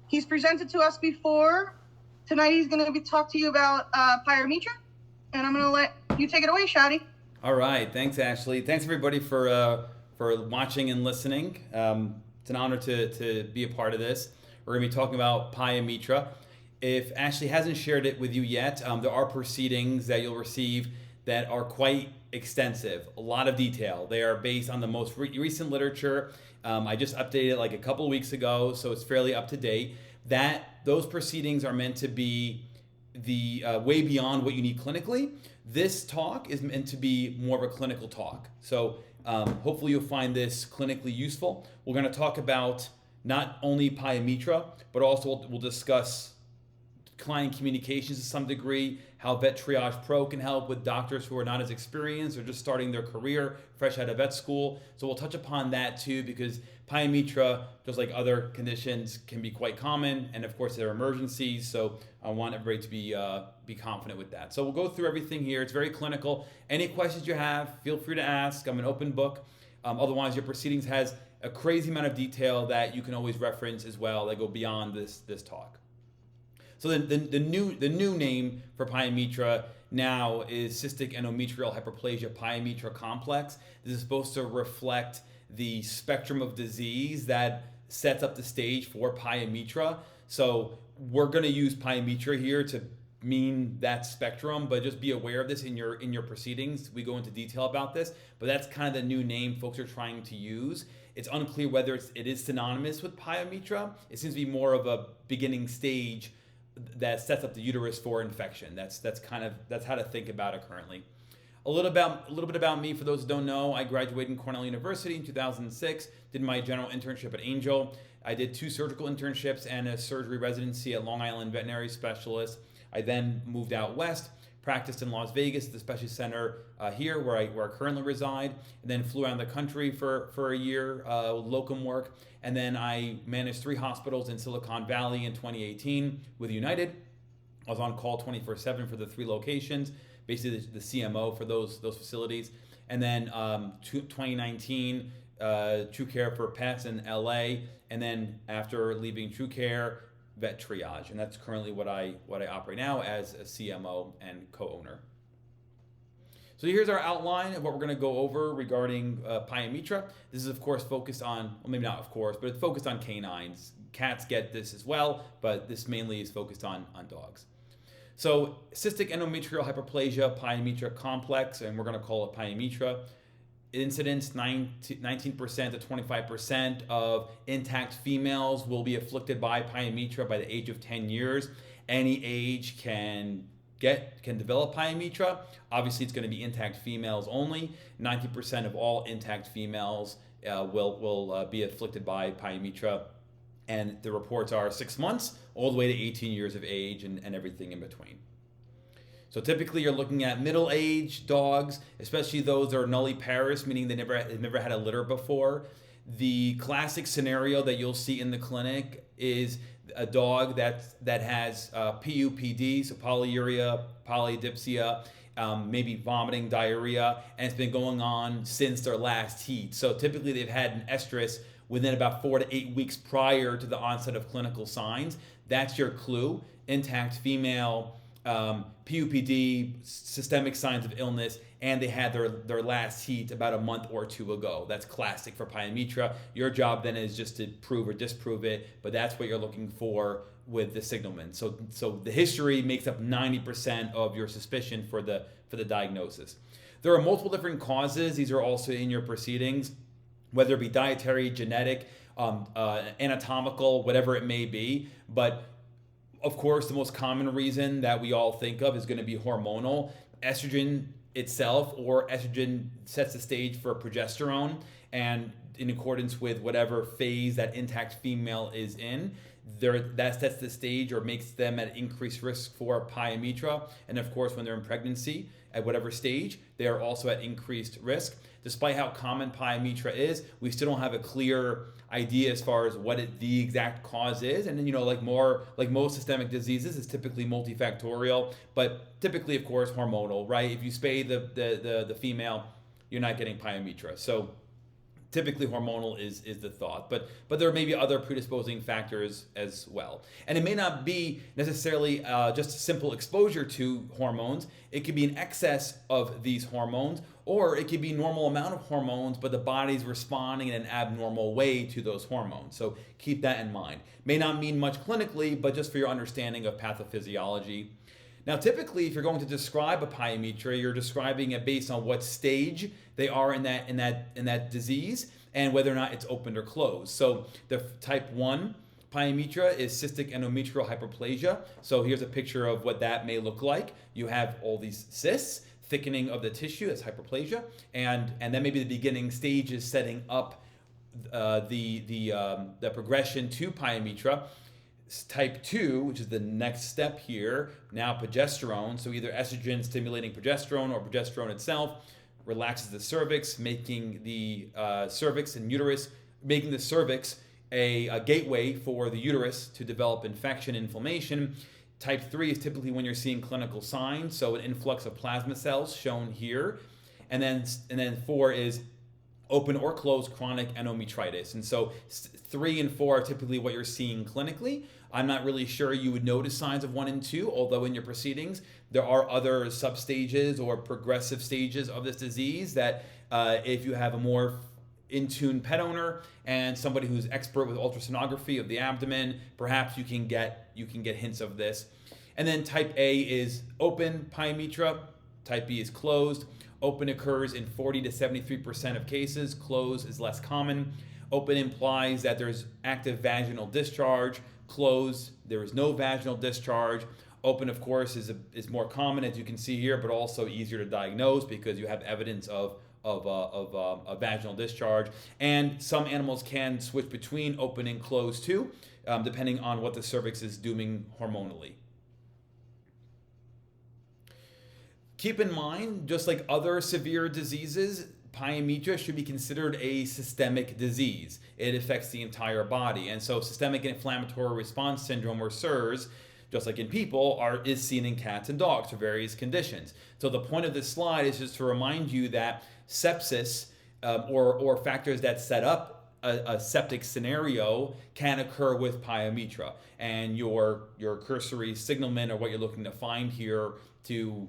He's presented to us before. Tonight he's going to talk to you about Pyometra, and I'm going to let you take it away, Shadi. All right, thanks, Ashley. Thanks everybody for watching and listening. It's an honor to be a part of this. We're going to be talking about Pyometra. If Ashley hasn't shared it with you yet, there are proceedings that you'll receive that are quite extensive, a lot of detail. They are based on the most recent literature. I just updated it like a couple of weeks ago, so it's fairly up to date. Those proceedings are meant to be the way beyond what you need clinically. This talk is meant to be more of a clinical talk. So hopefully you'll find this clinically useful. We're going to talk about not only Pyometra, but also we'll discuss client communications to some degree, how Vet Triage Pro can help with doctors who are not as experienced or just starting their career fresh out of vet school. So we'll touch upon that too, because Pyometra, just like other conditions, can be quite common, and of course there are emergencies. So I want everybody to be confident with that. So we'll go through everything here. It's very clinical. Any questions you have, feel free to ask. I'm an open book. Otherwise, your proceedings has a crazy amount of detail that you can always reference as well that go beyond this talk. So the new name for Pyometra now is cystic endometrial hyperplasia Pyometra complex. This is supposed to reflect the spectrum of disease that sets up the stage for Pyometra. So we're going to use Pyometra here to mean that spectrum, but just be aware of this in your proceedings. We go into detail about this, but that's kind of the new name folks are trying to use. It's unclear whether it is synonymous with Pyometra. It seems to be more of a beginning stage that sets up the uterus for infection. That's how to think about it currently. A little bit about me for those who don't know. I graduated in Cornell University in 2006. Did my general internship at Angel. I did 2 surgical internships and a surgery residency at Long Island Veterinary Specialist. I then moved out west, practiced in Las Vegas, the specialty center here where I currently reside, and then flew around the country for a year, locum work. And then I managed 3 hospitals in Silicon Valley in 2018 with United. I was on call 24/7 for the 3 locations, basically the CMO for those facilities. And then 2019, True Care for Pets in LA. And then after leaving True Care, Vet Triage. And that's currently what I operate now as a CMO and co-owner. So here's our outline of what we're going to go over regarding Pyometra. This is, of course, focused on, well, maybe not of course, but it's focused on canines. Cats get this as well, but this mainly is focused on dogs. So cystic endometrial hyperplasia Pyometra complex, and we're going to call it Pyometra. Incidence 19% to 25% of intact females will be afflicted by Pyometra by the age of 10 years. Any age can develop Pyometra. Obviously, it's going to be intact females only. 90% of all intact females will be afflicted by Pyometra, and the reports are 6 months all the way to 18 years of age and everything in between. So typically, you're looking at middle-aged dogs, especially those that are nulliparous, meaning they've never had a litter before. The classic scenario that you'll see in the clinic is a dog that has PUPD, so polyuria, polydipsia, maybe vomiting, diarrhea, and it's been going on since their last heat. So typically they've had an estrus within about 4 to 8 weeks prior to the onset of clinical signs. That's your clue. Intact female, PUPD, systemic signs of illness, and they had their last heat about a month or 2 ago. That's classic for Pyometra. Your job then is just to prove or disprove it, but that's what you're looking for with the signalman. So the history makes up 90% of your suspicion for the diagnosis. There are multiple different causes. These are also in your proceedings, whether it be dietary, genetic, anatomical, whatever it may be. But of course, the most common reason that we all think of is going to be hormonal. Estrogen itself, or estrogen sets the stage for progesterone, and in accordance with whatever phase that intact female is in, that sets the stage or makes them at increased risk for Pyometra. And of course, when they're in pregnancy, at whatever stage, they are also at increased risk. Despite how common Pyometra is, we still don't have a clear idea as far as what the exact cause is. And then, like most systemic diseases, it's typically multifactorial, but typically, of course, hormonal, right? If you spay the female, you're not getting Pyometra. So typically hormonal is the thought, but there may be other predisposing factors as well. And it may not be necessarily just simple exposure to hormones. It could be an excess of these hormones, or it could be normal amount of hormones, but the body's responding in an abnormal way to those hormones. So keep that in mind. May not mean much clinically, but just for your understanding of pathophysiology. Now, typically, if you're going to describe a pyometra, you're describing it based on what stage they are in that disease and whether or not it's opened or closed. So the type 1 pyometra is cystic endometrial hyperplasia. So here's a picture of what that may look like. You have all these cysts, thickening of the tissue, that's hyperplasia, and that may be the beginning stages setting up the progression to pyometra. Type 2, which is the next step here, now progesterone, so either estrogen stimulating progesterone or progesterone itself relaxes the cervix, making the cervix and uterus, making the cervix a gateway for the uterus to develop infection, inflammation. Type 3 is typically when you're seeing clinical signs, so an influx of plasma cells shown here. And then 4 is open or closed chronic endometritis. And so 3 and 4 are typically what you're seeing clinically. I'm not really sure you would notice signs of 1 and 2, although in your proceedings, there are other substages or progressive stages of this disease that if you have a more in-tune pet owner and somebody who's expert with ultrasonography of the abdomen, perhaps you can get hints of this. And then type A is open pyometra, type B is closed. Open occurs in 40 to 73% of cases. Closed is less common. Open implies that there's active vaginal discharge. Closed, there is no vaginal discharge. Open, of course, is more common, as you can see here, but also easier to diagnose because you have evidence of a vaginal discharge. And some animals can switch between open and closed too, depending on what the cervix is doing hormonally. Keep in mind, just like other severe diseases, pyometra should be considered a systemic disease. It affects the entire body. And so systemic inflammatory response syndrome, or SIRS, just like in people, is seen in cats and dogs for various conditions. So the point of this slide is just to remind you that sepsis or factors that set up a septic scenario can occur with pyometra. And your cursory signalment, or what you're looking to find here to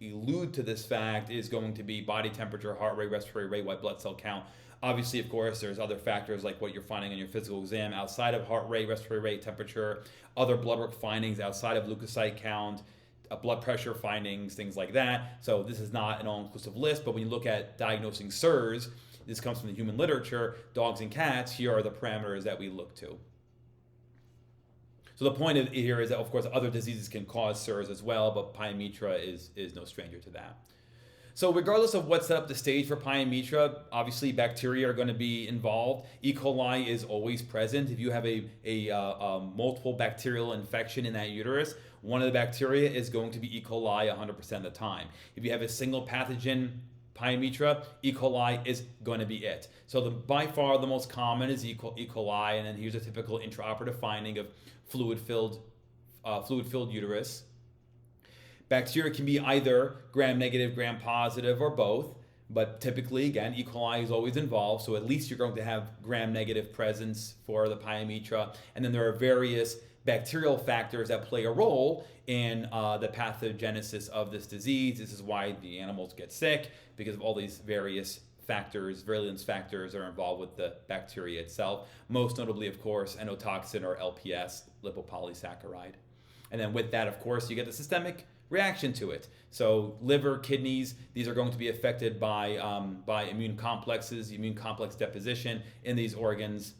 allude to this fact, is going to be body temperature, heart rate, respiratory rate, white blood cell count. Obviously, of course, there's other factors like what you're finding on your physical exam outside of heart rate, respiratory rate, temperature, other blood work findings outside of leukocyte count, blood pressure findings, things like that. So this is not an all-inclusive list, but when you look at diagnosing SIRS, this comes from the human literature, dogs and cats, here are the parameters that we look to. So the point of here is that, of course, other diseases can cause SIRS as well, but pyometra is no stranger to that. So regardless of what set up the stage for pyometra, obviously bacteria are going to be involved. E. coli is always present. If you have a multiple bacterial infection in that uterus, one of the bacteria is going to be E. coli 100% of the time. If you have a single pathogen pyometra, E. coli is going to be it. So by far the most common is E. coli, and then here's a typical intraoperative finding of fluid-filled uterus. Bacteria can be either gram-negative, gram-positive, or both, but typically, again, E. coli is always involved, so at least you're going to have gram-negative presence for the pyometra. And then there are various bacterial factors that play a role in the pathogenesis of this disease. This is why the animals get sick, because of all these various factors, virulence factors are involved with the bacteria itself. Most notably, of course, endotoxin, or LPS, lipopolysaccharide. And then with that, of course, you get the systemic reaction to it. So liver, kidneys, these are going to be affected by immune complexes, immune complex deposition in these organs,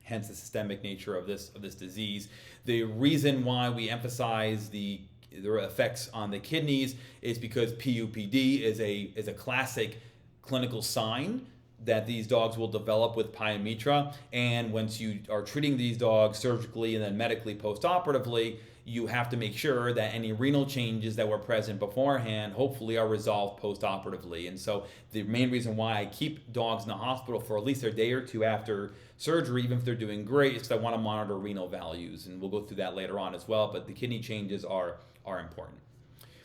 hence the systemic nature of this disease. The reason why we emphasize the effects on the kidneys is because PUPD is a classic clinical sign that these dogs will develop with pyometra. And once you are treating these dogs surgically and then medically post-operatively, you have to make sure that any renal changes that were present beforehand hopefully are resolved post-operatively. And so the main reason why I keep dogs in the hospital for at least a day or two after surgery, even if they're doing great, is because I want to monitor renal values. And we'll go through that later on as well, but the kidney changes are important.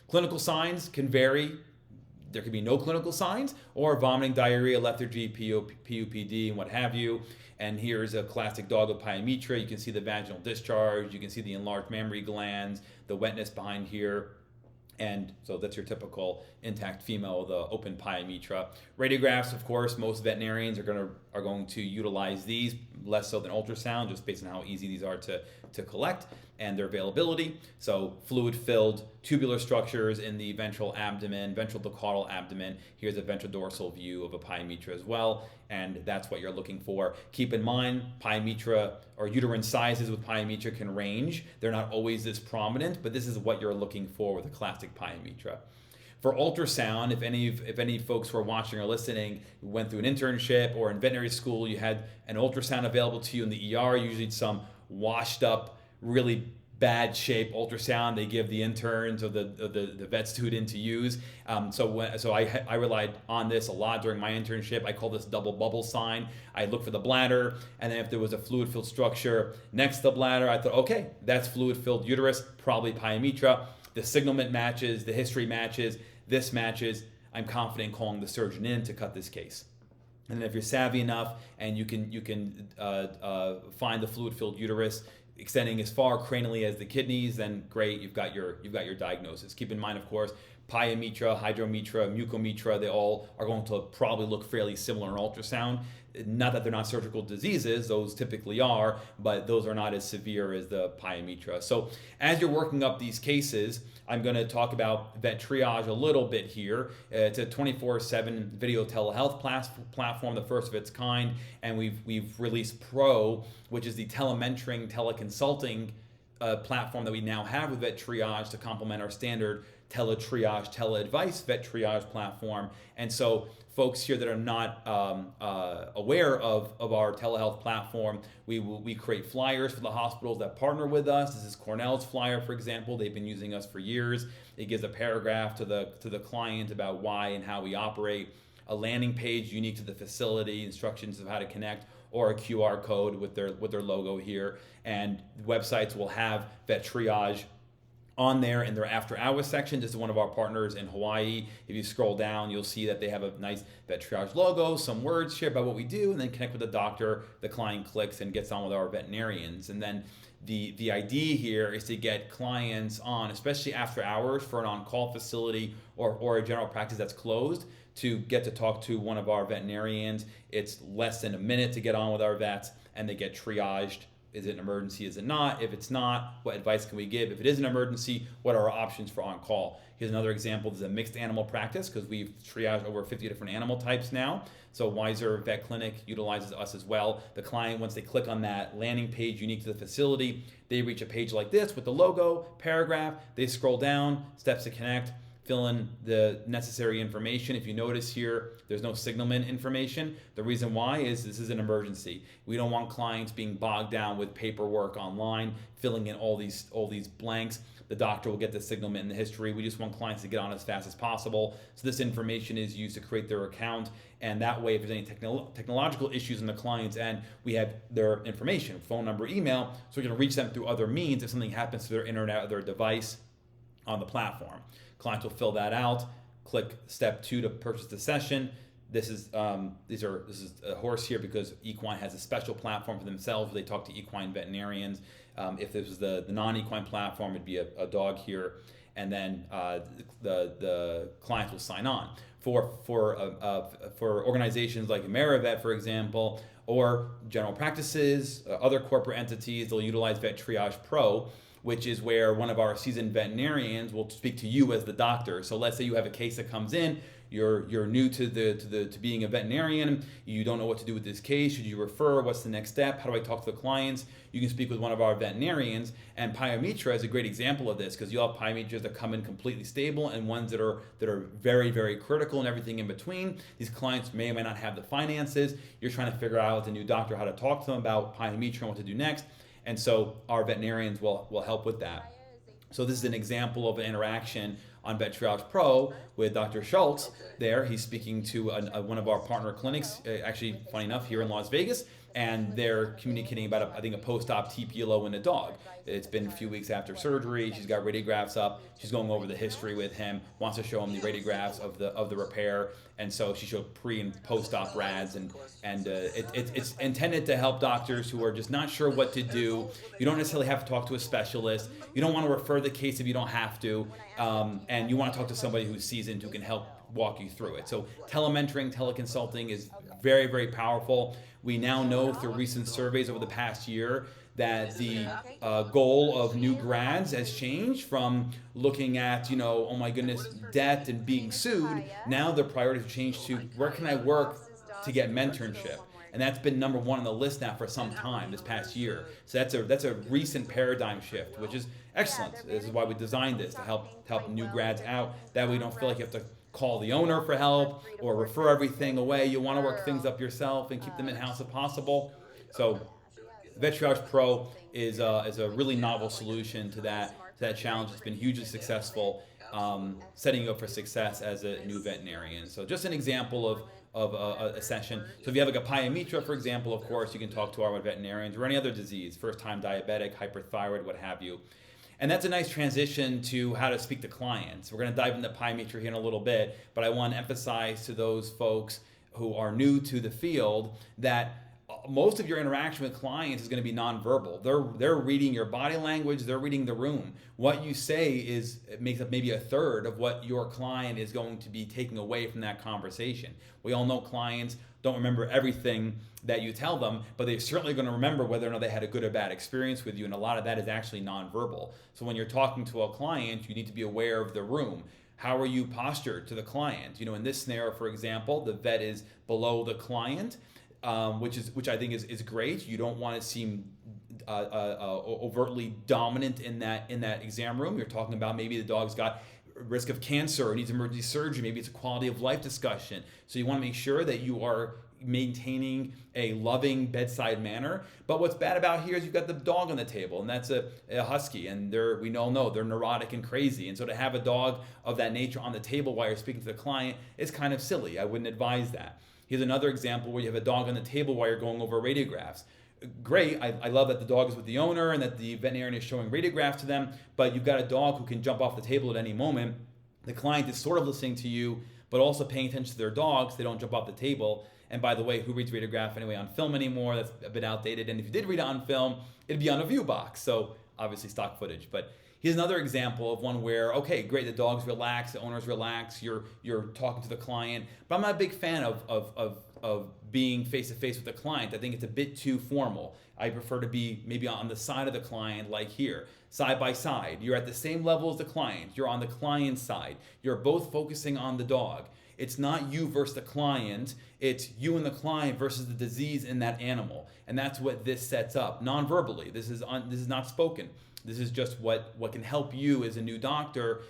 Clinical signs can vary. there could be no clinical signs, or vomiting, diarrhea, lethargy, PUPD, and what have you. And here's a classic dog with pyometra. You can see the vaginal discharge. You can see the enlarged mammary glands, the wetness behind here. And so that's your typical intact female with the open pyometra. Radiographs, of course, most veterinarians are going to utilize these less so than ultrasound, just based on how easy these are to collect and their availability. So fluid-filled tubular structures in the ventral abdomen, ventral to caudal abdomen. Here's a ventral dorsal view of a pyometra as well, and that's what you're looking for. Keep in mind, pyometra or uterine sizes with pyometra can range. They're not always this prominent, but this is what you're looking for with a classic pyometra. For ultrasound, if any folks who are watching or listening went through an internship or in veterinary school, you had an ultrasound available to you in the ER, usually some washed up, really bad shape ultrasound they give the interns or the vet student to use. So I relied on this a lot during my internship. I call this double bubble sign. I look for the bladder, and then if there was a fluid-filled structure next to the bladder, I thought, okay, that's fluid-filled uterus, probably pyometra. The signalment matches, the history matches, this matches. I'm confident in calling the surgeon in to cut this case. And then if you're savvy enough and you can find the fluid-filled uterus extending as far cranially as the kidneys, then great, you've got your diagnosis. Keep in mind, of course, pyometra, hydrometra, mucometra, they all are going to probably look fairly similar in ultrasound. Not that they're not surgical diseases, those typically are, but those are not as severe as the pyometra. So as you're working up these cases, I'm going to talk about vet triage a little bit here. It's a 24/7 video telehealth platform, the first of its kind, and we've released Pro, which is the telementoring, teleconsulting platform that we now have with vet triage to complement our standard teletriage, teleadvice vet triage platform. And so folks here that are not aware of our telehealth platform, we create flyers for the hospitals that partner with us. This is Cornell's flyer, for example. They've been using us for years. It gives a paragraph to the client about why and how we operate, a landing page unique to the facility, instructions of how to connect, or a QR code with their logo here. And websites will have vet triage on there in their after hours section. This is one of our partners in Hawaii. If you scroll down, you'll see that they have a nice vet triage logo, some words here about what we do, and then connect with the doctor. The client clicks and gets on with our veterinarians. And then the idea here is to get clients on, especially after hours for an on-call facility or a general practice that's closed, to get to talk to one of our veterinarians. It's less than a minute to get on with our vets, and they get triaged. Is it an emergency? Is it not? If it's not, what advice can we give? If it is an emergency, what are our options for on-call? Here's another example. This is a mixed animal practice because we've triaged over 50 different animal types now. So Weiser Vet Clinic utilizes us as well. The client, once they click on that landing page unique to the facility, they reach a page like this with the logo, paragraph. They scroll down, steps to connect, fill in the necessary information. If you notice here, there's no signalment information. The reason why is this is an emergency. We don't want clients being bogged down with paperwork online, filling in all these blanks. The doctor will get the signalment and the history. We just want clients to get on as fast as possible. So this information is used to create their account. And that way, if there's any technological issues in the client's end, we have their information, phone number, email, so we can reach them through other means if something happens to their internet or their device on the platform. Clients will fill that out, click step 2 to purchase the session. This is this is a horse here because equine has a special platform for themselves where they talk to equine veterinarians. If this was the non-equine platform, it'd be a dog here, and then the clients will sign on. For organizations like AmeriVet, for example, or general practices, other corporate entities, they'll utilize Vet Triage Pro, which is where one of our seasoned veterinarians will speak to you as the doctor. So let's say you have a case that comes in, you're new to being a veterinarian, you don't know what to do with this case, should you refer, what's the next step, how do I talk to the clients? You can speak with one of our veterinarians, and Pyometra is a great example of this because you'll have Pyometras that come in completely stable and ones that are very, very critical and everything in between. These clients may or may not have the finances. You're trying to figure out with a new doctor how to talk to them about Pyometra and what to do next. And so our veterinarians will help with that. So this is an example of an interaction on Vet Triage Pro with Dr. Schultz there. He's speaking to one of our partner clinics, actually, funny enough, here in Las Vegas. and they're communicating about, I think, a post-op TPLO in a dog. It's been a few weeks after surgery. She's got radiographs up. She's going over the history with him, wants to show him the radiographs of the repair, and so she showed pre and post-op rads, and it's intended to help doctors who are just not sure what to do. You don't necessarily have to talk to a specialist. You don't want to refer the case if you don't have to, and you want to talk to somebody who's seasoned who can help walk you through it. So telementoring, teleconsulting is very, very powerful. We now know through recent surveys over the past year that the goal of new grads has changed from looking at, oh my goodness, debt and being sued. Now their priorities have changed to where can I work to get mentorship? And that's been number one on the list now for some time this past year. So that's a recent paradigm shift, which is excellent. This is why we designed this, to help new grads out. That way you don't feel like you have to call the owner for help or refer everything away. You want to work things up yourself and keep them in-house if possible. So Vet Triage Pro is a really novel solution to that challenge. It's been hugely successful, setting you up for success as a new veterinarian. So just an example of a session. So if you have like a Pyometra, for example, of course, you can talk to our veterinarians, or any other disease, first-time diabetic, hyperthyroid, what have you. And that's a nice transition to how to speak to clients. We're going to dive into Pyometra here in a little bit, but I want to emphasize to those folks who are new to the field that most of your interaction with clients is going to be nonverbal. They're reading your body language, they're reading the room. What you say makes up maybe a third of what your client is going to be taking away from that conversation. We all know clients don't remember everything that you tell them, but they're certainly going to remember whether or not they had a good or bad experience with you, and a lot of that is actually nonverbal. So when you're talking to a client, you need to be aware of the room. How are you postured to the client? In this scenario, for example, the vet is below the client, which I think is great. You don't want to seem overtly dominant in that exam room. You're talking about maybe the dog's got risk of cancer or needs emergency surgery. Maybe it's a quality of life discussion. So you want to make sure that you are maintaining a loving bedside manner. But what's bad about here is you've got the dog on the table, and that's a husky, and we all know they're neurotic and crazy. And so to have a dog of that nature on the table while you're speaking to the client is kind of silly. I wouldn't advise that. Here's another example where you have a dog on the table while you're going over radiographs. Great, I love that the dog is with the owner and that the veterinarian is showing radiographs to them, but you've got a dog who can jump off the table at any moment. The client is sort of listening to you, but also paying attention to their dogs so they don't jump off the table. And by the way, who reads radiograph anyway on film anymore? That's a bit outdated. And if you did read it on film, it'd be on a view box. So obviously stock footage. But here's another example of one where, okay, great, the dog's relaxed, the owner's relaxed, you're talking to the client. But I'm not a big fan of being face-to-face with the client. I think it's a bit too formal. I prefer to be maybe on the side of the client, like here, side by side. You're at the same level as the client. You're on the client's side. You're both focusing on the dog. It's not you versus the client. It's you and the client versus the disease in that animal. And that's what this sets up, non-verbally. This is not spoken. This is just what can help you as a new doctor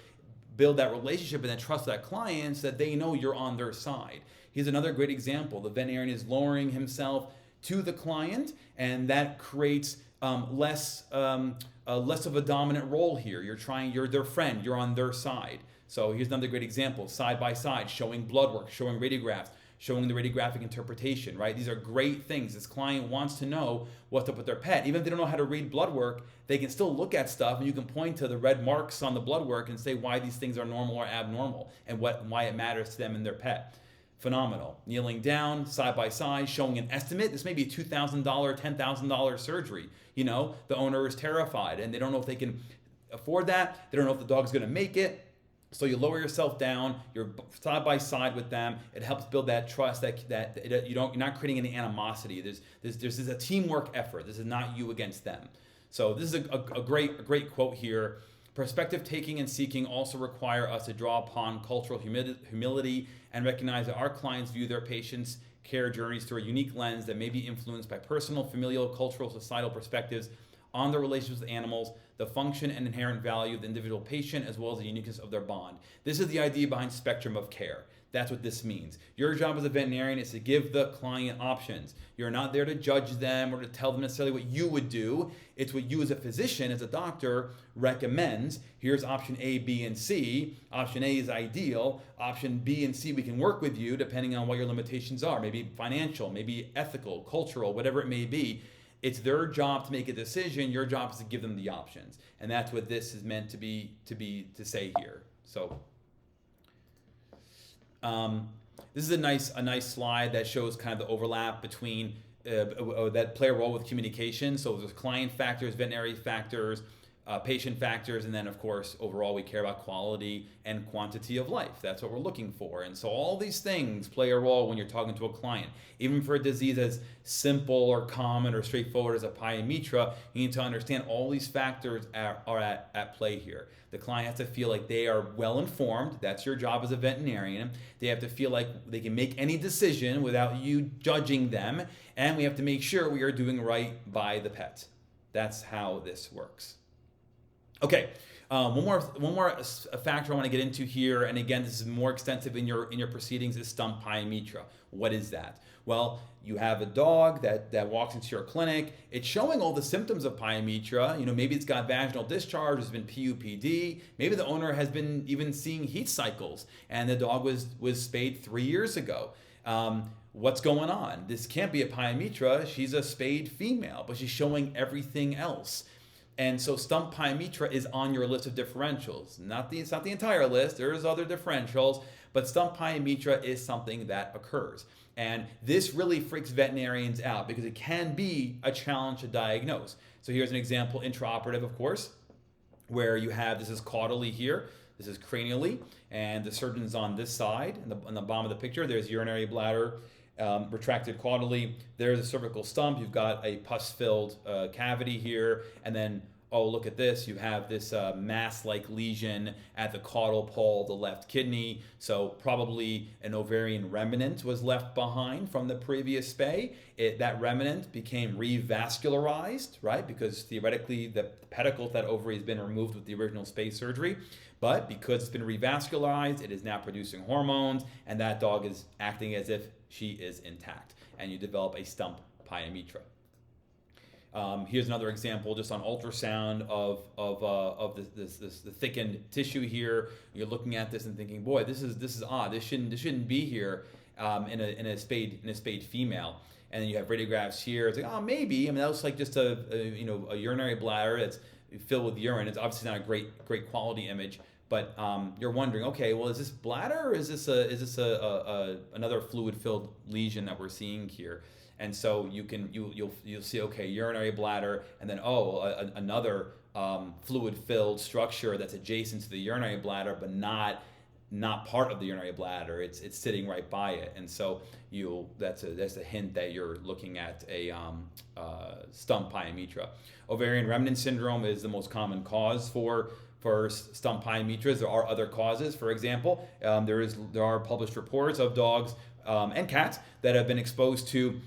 build that relationship and then trust that client so that they know you're on their side. Here's another great example. The veterinarian is lowering himself to the client, and that creates less of a dominant role here. You're their friend, you're on their side. So here's another great example, side by side, showing blood work, showing radiographs, showing the radiographic interpretation, right? These are great things. This client wants to know what's up with their pet. Even if they don't know how to read blood work, they can still look at stuff, and you can point to the red marks on the blood work and say why these things are normal or abnormal and why it matters to them and their pet. Phenomenal. Kneeling down, side by side, showing an estimate. This may be a $2,000, $10,000 surgery. The owner is terrified, and they don't know if they can afford that. They don't know if the dog's going to make it. So you lower yourself down, you're side by side with them. It helps build that trust that you're not creating any animosity. There's a teamwork effort. This is not you against them. So this is a great quote here. Perspective taking and seeking also require us to draw upon cultural humility and recognize that our clients view their patients' care journeys through a unique lens that may be influenced by personal, familial, cultural, societal perspectives on their relationships with animals, the function and inherent value of the individual patient, as well as the uniqueness of their bond. This is the idea behind spectrum of care, That's what this means. Your job as a veterinarian is to give the client options. You're not there to judge them or to tell them necessarily what you would do. It's what you as a physician, as a doctor, recommends. Here's option A, B, and C. Option A is ideal. Option B and C, we can work with you depending on what your limitations are. Maybe financial, maybe ethical, cultural, whatever it may be. It's their job to make a decision. Your job is to give them the options. And that's what this is meant to say here. So this is a nice slide that shows kind of the overlap between that play a role with communication. So there's client factors, veterinary factors, patient factors, and then of course overall we care about quality and quantity of life. That's what we're looking for. And so all these things play a role when you're talking to a client. Even for a disease as simple or common or straightforward as a Pyometra, you need to understand all these factors are at play here. The client has to feel like they are well informed. That's your job as a veterinarian. They have to feel like they can make any decision without you judging them. And we have to make sure we are doing right by the pet. That's how this works. Okay, one more factor I want to get into here, and again, this is more extensive in your proceedings, is stump pyometra. What is that? Well, you have a dog that walks into your clinic. It's showing all the symptoms of pyometra. Maybe it's got vaginal discharge, there's been PUPD. Maybe the owner has been even seeing heat cycles, and the dog was spayed 3 years ago. What's going on? This can't be a pyometra. She's a spayed female, but she's showing everything else. And so stump pyometra is on your list of differentials. It's not the entire list. There's other differentials, but stump pyometra is something that occurs. And this really freaks veterinarians out because it can be a challenge to diagnose. So here's an example, intraoperative, of course, where you have, this is caudally here, this is cranially, and the surgeon's on this side. On the bottom of the picture, there's urinary bladder, retracted caudally. There's a cervical stump. You've got a pus-filled cavity here, and then, oh, look at this. You have this mass-like lesion at the caudal pole of the left kidney. So probably an ovarian remnant was left behind from the previous spay. That remnant became revascularized, right? Because theoretically, the pedicle of that ovary has been removed with the original spay surgery. But because it's been revascularized, it is now producing hormones, and that dog is acting as if she is intact, and you develop a stump pyometra. Here's another example, just on ultrasound of the thickened tissue here. You're looking at this and thinking, boy, this is odd. This shouldn't be here in a spayed female. And then you have radiographs here. It's like, oh, maybe. I mean, that looks like just a urinary bladder that's filled with urine. It's obviously not a great quality image. But you're wondering, okay, well, is this bladder or is this another fluid-filled lesion that we're seeing here? And so you'll see, okay, urinary bladder, and then another fluid-filled structure that's adjacent to the urinary bladder, but not part of the urinary bladder. It's sitting right by it, and so that's a hint that you're looking at a stump pyometra. Ovarian remnant syndrome is the most common cause for stump pyometras. There are other causes. For example, there are published reports of dogs and cats that have been exposed to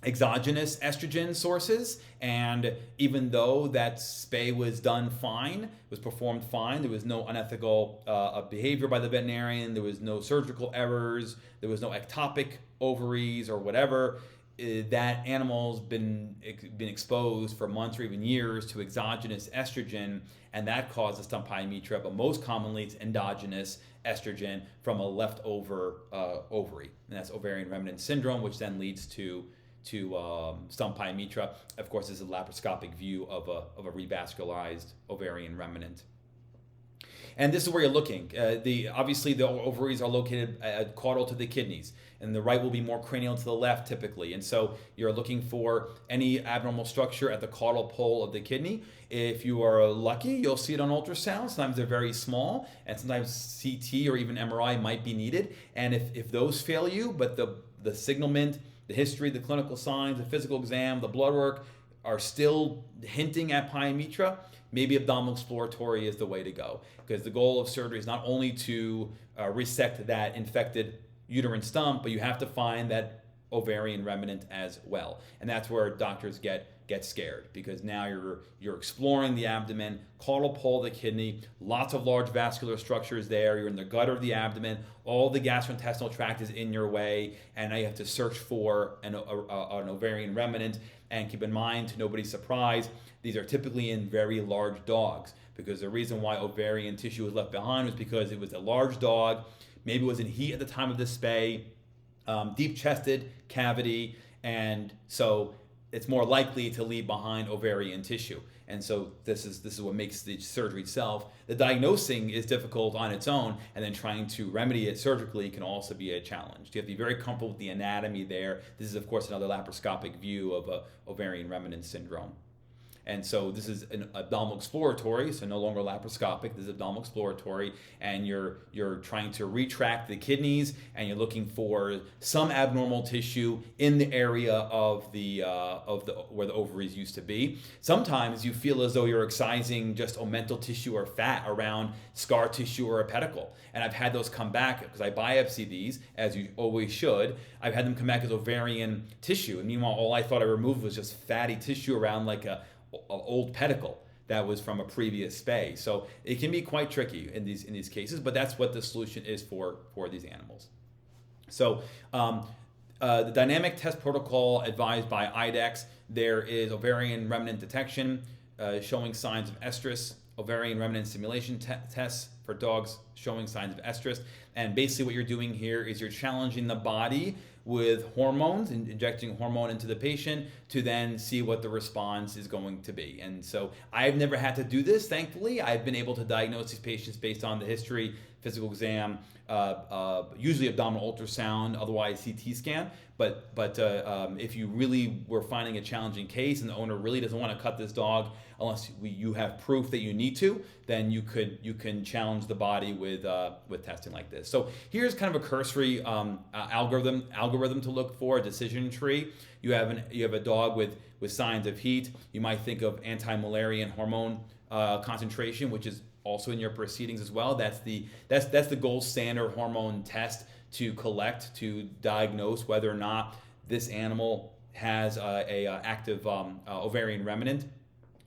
exogenous estrogen sources, and even though that spay was done fine, was performed fine, there was no unethical behavior by the veterinarian, there was no surgical errors, there was no ectopic ovaries or whatever, that animal's been exposed for months or even years to exogenous estrogen, and that causes stump pyometra, but most commonly it's endogenous estrogen from a leftover ovary, and that's ovarian remnant syndrome, which then leads to stump pyometra. Of course, this is a laparoscopic view of a revascularized ovarian remnant. And this is where you're looking. Obviously, the ovaries are located caudal to the kidneys, and the right will be more cranial to the left typically. And so you're looking for any abnormal structure at the caudal pole of the kidney. If you are lucky, you'll see it on ultrasound. Sometimes they're very small, and sometimes CT or even MRI might be needed. And if those fail you, but the signalment, the history, the clinical signs, the physical exam, the blood work are still hinting at pyometra, maybe abdominal exploratory is the way to go, because the goal of surgery is not only to resect that infected uterine stump, but you have to find that ovarian remnant as well. And that's where doctors get get scared, because now you're exploring the abdomen, caudal pole of the kidney, lots of large vascular structures there. You're in the gutter of the abdomen. All the gastrointestinal tract is in your way, and now you have to search for an ovarian remnant. And keep in mind, to nobody's surprise, these are typically in very large dogs, because the reason why ovarian tissue was left behind was because it was a large dog, maybe was in heat at the time of the spay, deep-chested cavity, and so it's more likely to leave behind ovarian tissue. And so this is what makes the surgery itself. The diagnosing is difficult on its own, and then trying to remedy it surgically can also be a challenge. You have to be very comfortable with the anatomy there. This is, of course, another laparoscopic view of ovarian remnant syndrome. And so this is an abdominal exploratory, so no longer laparoscopic. This is abdominal exploratory, and you're trying to retract the kidneys, and you're looking for some abnormal tissue in the area of the where the ovaries used to be. Sometimes you feel as though you're excising just omental tissue or fat around scar tissue or a pedicle. And I've had those come back because I biopsy these, as you always should. I've had them come back as ovarian tissue, and meanwhile, all I thought I removed was just fatty tissue around like a old pedicle that was from a previous spay. So it can be quite tricky in these cases, but that's what the solution is for these animals. So the dynamic test protocol advised by IDEXX, there is ovarian remnant detection showing signs of estrus, ovarian remnant stimulation tests for dogs showing signs of estrus, and basically what you're doing here is you're challenging the body with hormones and injecting hormone into the patient to then see what the response is going to be. And so I've never had to do this, thankfully. I've been able to diagnose these patients based on the history, physical exam, usually abdominal ultrasound, otherwise CT scan. But if you really were finding a challenging case and the owner really doesn't want to cut this dog unless you have proof that you need to, then you can challenge the body with testing like this. So here's kind of a cursory algorithm to look for, a decision tree. You have a dog with signs of heat. You might think of anti-malarian hormone concentration, which is also in your proceedings as well. That's the gold standard hormone test to collect to diagnose whether or not this animal has a active ovarian remnant.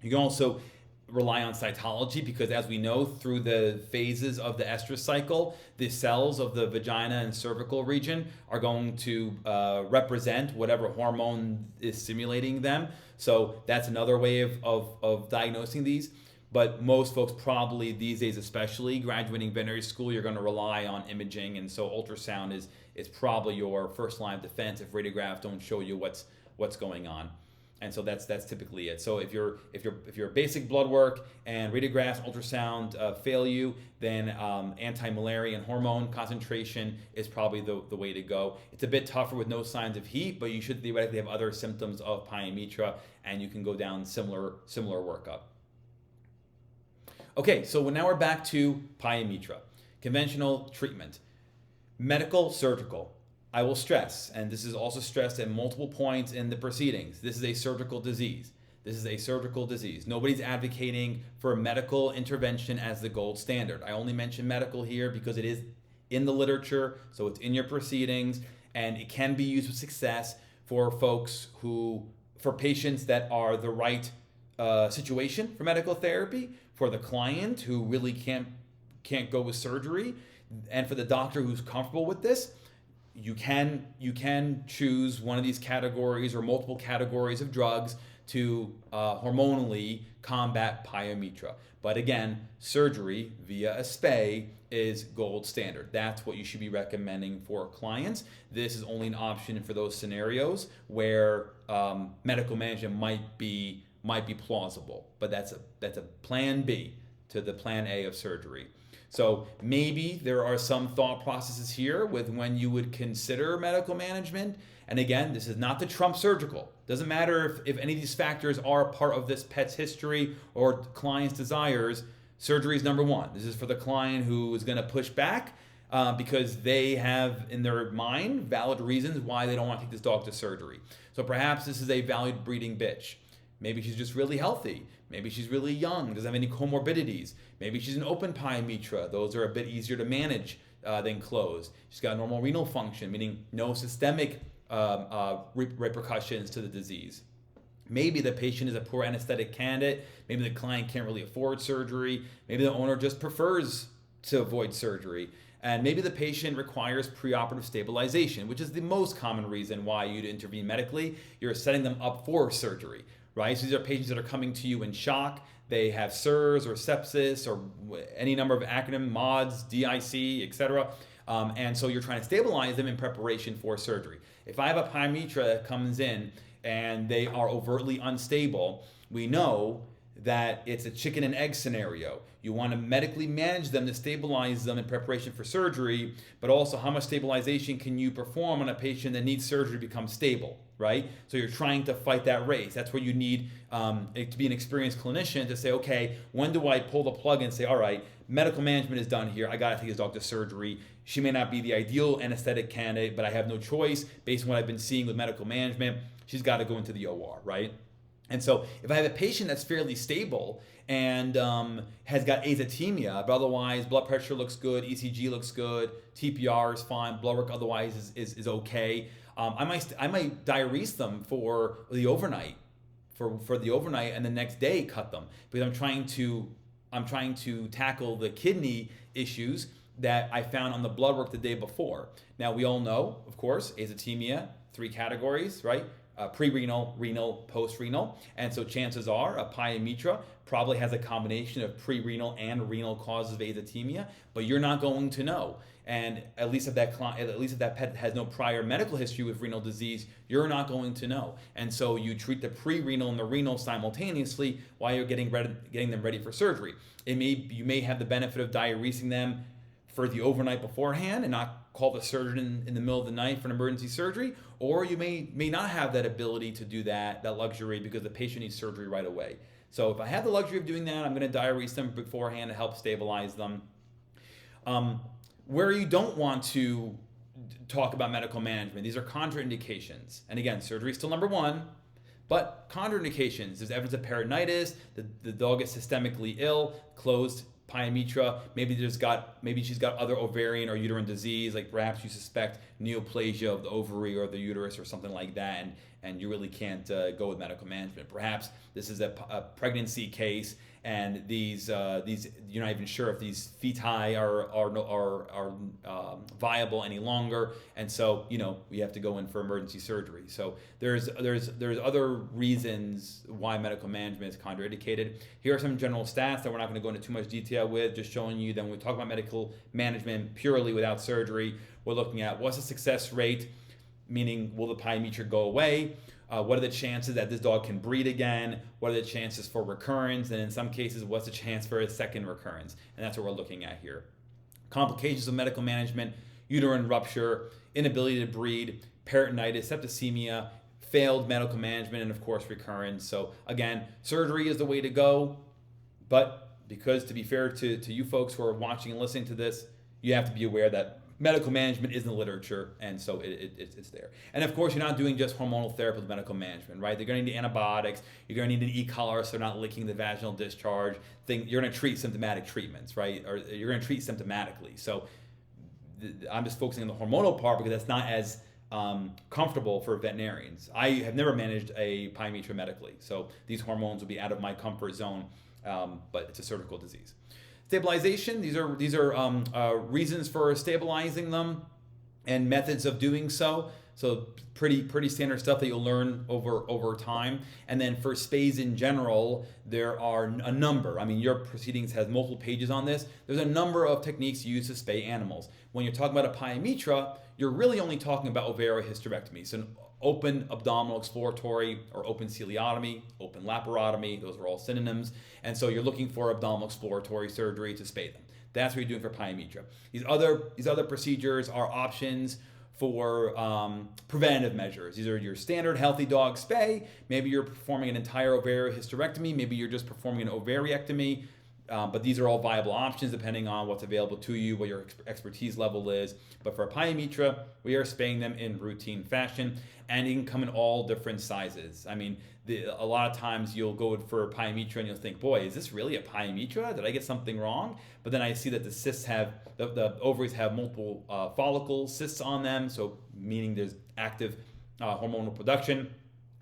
You can also rely on cytology, because as we know, through the phases of the estrus cycle, the cells of the vagina and cervical region are going to represent whatever hormone is stimulating them. So that's another way of diagnosing these. But most folks probably these days, especially graduating veterinary school, you're going to rely on imaging, and so ultrasound is probably your first line of defense if radiographs don't show you what's going on. And so that's typically it. So if your basic blood work and radiographs, ultrasound fail you, then anti-malarian hormone concentration is probably the way to go. It's a bit tougher with no signs of heat, but you should theoretically have other symptoms of pyometra, and you can go down similar workup. Okay, so now we're back to pyometra. Conventional treatment. Medical, surgical. I will stress, and this is also stressed at multiple points in the proceedings, this is a surgical disease. This is a surgical disease. Nobody's advocating for medical intervention as the gold standard. I only mention medical here because it is in the literature, so it's in your proceedings, and it can be used with success for patients that are the right situation for medical therapy, for the client who really can't go with surgery, and for the doctor who's comfortable with this. You can choose one of these categories or multiple categories of drugs to hormonally combat pyometra. But again, surgery via a spay is gold standard. That's what you should be recommending for clients. This is only an option for those scenarios where medical management might be plausible, but that's a plan B to the plan A of surgery. So maybe there are some thought processes here with when you would consider medical management. And again, this is not to trump surgical. Doesn't matter if any of these factors are part of this pet's history or client's desires. Surgery is number one. This is for the client who is going to push back because they have in their mind valid reasons why they don't want to take this dog to surgery. So perhaps this is a valued breeding bitch. Maybe she's just really healthy. Maybe she's really young, doesn't have any comorbidities. Maybe she's an open pyometra. Those are a bit easier to manage than closed. She's got normal renal function, meaning no systemic repercussions to the disease. Maybe the patient is a poor anesthetic candidate. Maybe the client can't really afford surgery. Maybe the owner just prefers to avoid surgery. And maybe the patient requires preoperative stabilization, which is the most common reason why you'd intervene medically. You're setting them up for surgery, right? So these are patients that are coming to you in shock. They have SIRS or sepsis or any number of acronym, MODS, DIC, etc. And so you're trying to stabilize them in preparation for surgery. If I have a pyometra that comes in and they are overtly unstable, we know that it's a chicken and egg scenario. You want to medically manage them to stabilize them in preparation for surgery, but also how much stabilization can you perform on a patient that needs surgery to become stable, right? So you're trying to fight that race. That's where you need to be an experienced clinician to say, okay, when do I pull the plug and say, all right, medical management is done here. I got to take this dog to surgery. She may not be the ideal anesthetic candidate, but I have no choice based on what I've been seeing with medical management. She's got to go into the OR, right? And so if I have a patient that's fairly stable and has got azotemia, but otherwise blood pressure looks good, ECG looks good, TPR is fine, blood work otherwise is okay, I might diurese them for the overnight, for the overnight, and the next day cut them, because I'm trying to tackle the kidney issues that I found on the blood work the day before. Now we all know, of course, azotemia, 3 categories, right? Pre-renal, renal, post-renal. And so chances are a pyometra probably has a combination of pre-renal and renal causes of azotemia, but you're not going to know. And at least if that pet has no prior medical history with renal disease, you're not going to know. And so you treat the pre-renal and the renal simultaneously while you're getting them ready for surgery. You may have the benefit of diuresing them for the overnight beforehand and not call the surgeon in the middle of the night for an emergency surgery, or you may not have that ability to do that luxury because the patient needs surgery right away. So if I have the luxury of doing that, I'm going to diurese them beforehand to help stabilize them. Where you don't want to talk about medical management, these are contraindications. And again, surgery is still number one, but contraindications, there's evidence of peritonitis, the dog is systemically ill, closed pyometra, maybe she's got other ovarian or uterine disease, like perhaps you suspect neoplasia of the ovary or the uterus or something like that, and you really can't go with medical management. Perhaps this is a pregnancy case, and these you're not even sure if these feti are viable any longer, and so we have to go in for emergency surgery. So there's other reasons why medical management is contraindicated. Here are some general stats that we're not going to go into too much detail with, just showing you that when we talk about medical management purely without surgery, we're looking at what's the success rate, meaning will the pyometra go away? What are the chances that this dog can breed again? What are the chances for recurrence? And in some cases, what's the chance for a second recurrence? And that's what we're looking at here. Complications of medical management: uterine rupture, inability to breed, peritonitis, septicemia, failed medical management, and of course recurrence. So again, surgery is the way to go, but because, to be fair to you folks who are watching and listening to this, you have to be aware that medical management is in the literature, and so it's there. And of course, you're not doing just hormonal therapy with medical management, right? They're going to need antibiotics. You're going to need an e-collar so they're not leaking the vaginal discharge. You're going to treat symptomatic treatments, right? Or you're going to treat symptomatically. So I'm just focusing on the hormonal part because that's not as comfortable for veterinarians. I have never managed a pyometra medically, so these hormones will be out of my comfort zone, but it's a surgical disease. Stabilization, these are reasons for stabilizing them and methods of doing so. So pretty standard stuff that you'll learn over time. And then for spays in general, there are a number. I mean, your proceedings has multiple pages on this. There's a number of techniques used to spay animals. When you're talking about a pyometra, you're really only talking about ovariohysterectomy. So an open abdominal exploratory or open coeliotomy, open laparotomy, those are all synonyms. And so you're looking for abdominal exploratory surgery to spay them. That's what you're doing for pyometra. These other procedures are options for preventative measures. These are your standard healthy dog spay. Maybe you're performing an entire ovariohysterectomy. Maybe you're just performing an ovariectomy. But these are all viable options depending on what's available to you, what your expertise level is. But for pyometra, we are spaying them in routine fashion, and it can come in all different sizes. I mean, a lot of times you'll go for a pyometra and you'll think, boy, is this really a pyometra? Did I get something wrong? But then I see that the cysts the ovaries have multiple follicle cysts on them, so meaning there's active hormonal production.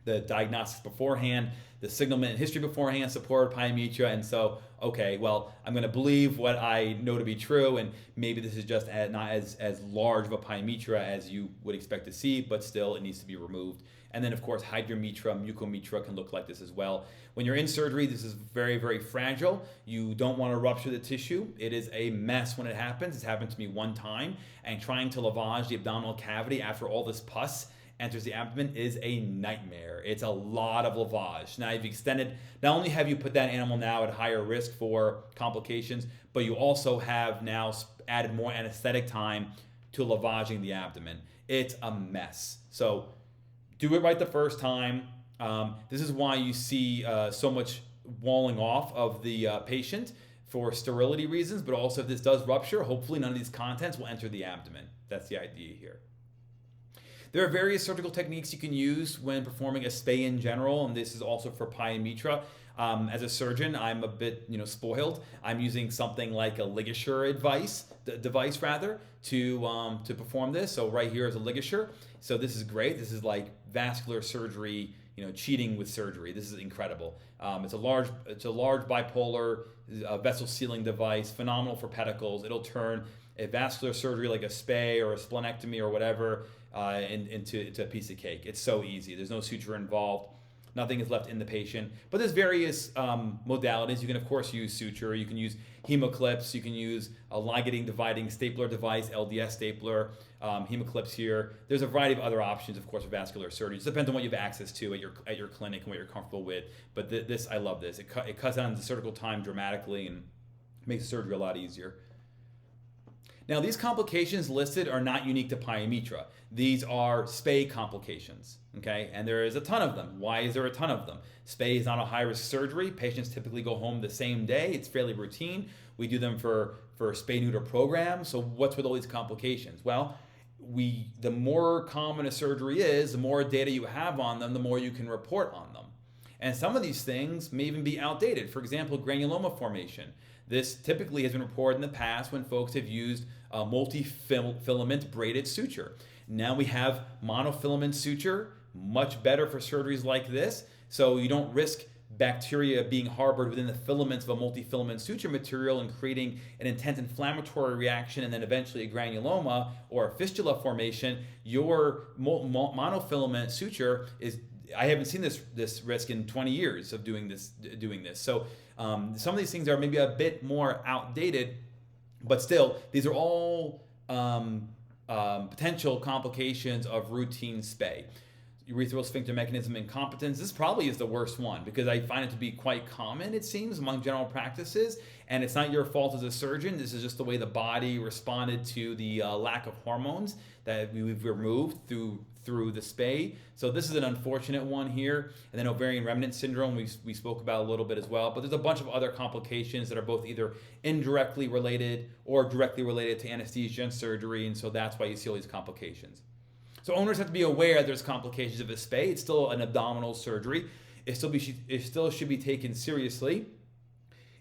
the diagnostics beforehand, the signalment and history beforehand supported pyometra, and so, okay, well, I'm going to believe what I know to be true, and maybe this is just not as large of a pyometra as you would expect to see, but still it needs to be removed. And then, of course, hydrometra, mucometra can look like this as well. When you're in surgery, this is very, very fragile. You don't want to rupture the tissue. It is a mess when it happens. It's happened to me one time, and trying to lavage the abdominal cavity after all this pus enters the abdomen is a nightmare. It's a lot of lavage. Now you've extended, not only have you put that animal now at higher risk for complications, but you also have now added more anesthetic time to lavaging the abdomen. It's a mess. So do it right the first time. This is why you see so much walling off of the patient for sterility reasons, but also if this does rupture, hopefully none of these contents will enter the abdomen. That's the idea here. There are various surgical techniques you can use when performing a spay in general, and this is also for pyometra. As a surgeon, I'm a bit spoiled. I'm using something like a ligature device to perform this. So right here is a ligature. So this is great. This is like vascular surgery, cheating with surgery. This is incredible. It's a large bipolar vessel sealing device, phenomenal for pedicles. It'll turn a vascular surgery like a spay or a splenectomy or whatever into a piece of cake. It's so easy. There's no suture involved. Nothing is left in the patient. But there's various modalities. You can, of course, use suture. You can use hemoclips. You can use a ligating dividing stapler device, LDS stapler, hemoclips here. There's a variety of other options, of course, for vascular surgery. It depends on what you have access to at your clinic and what you're comfortable with. But this, I love this. It cuts down the surgical time dramatically and makes surgery a lot easier. Now, these complications listed are not unique to pyometra. These are spay complications, okay? And there is a ton of them. Why is there a ton of them? Spay is not a high-risk surgery. Patients typically go home the same day. It's fairly routine. We do them for spay-neuter programs. So what's with all these complications? Well, the more common a surgery is, the more data you have on them, the more you can report on them. And some of these things may even be outdated. For example, granuloma formation. This typically has been reported in the past when folks have used multi-filament braided suture. Now we have monofilament suture, much better for surgeries like this, so you don't risk bacteria being harbored within the filaments of a multi-filament suture material and creating an intense inflammatory reaction and then eventually a granuloma or a fistula formation. Your monofilament suture is, I haven't seen this risk in 20 years of doing this. So some of these things are maybe a bit more outdated, but still, these are all potential complications of routine spay. Urethral sphincter mechanism incompetence. This probably is the worst one because I find it to be quite common, it seems, among general practices. And it's not your fault as a surgeon. This is just the way the body responded to the lack of hormones that we've removed through the spay. So this is an unfortunate one here. And then ovarian remnant syndrome, we spoke about a little bit as well. But there's a bunch of other complications that are both either indirectly related or directly related to anesthesia and surgery. And so that's why you see all these complications. So owners have to be aware there's complications of a spay. It's still an abdominal surgery. It still should be taken seriously.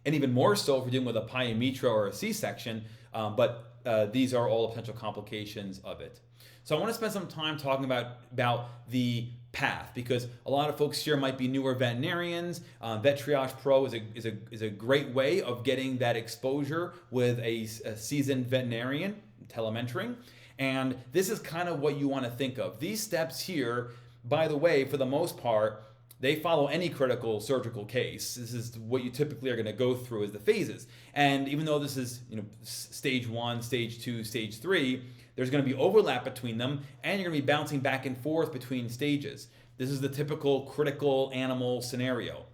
And even more so if we're dealing with a pyometra or a C-section. But these are all potential complications of it. So I want to spend some time talking about the path because a lot of folks here might be newer veterinarians. Vet Triage Pro is a great way of getting that exposure with a seasoned veterinarian, telementoring. And this is kind of what you want to think of. These steps here, by the way, for the most part, they follow any critical surgical case. This is what you typically are going to go through as the phases. And even though this is stage 1, stage 2, stage 3, there's going to be overlap between them, and you're going to be bouncing back and forth between stages. This is the typical critical animal scenario.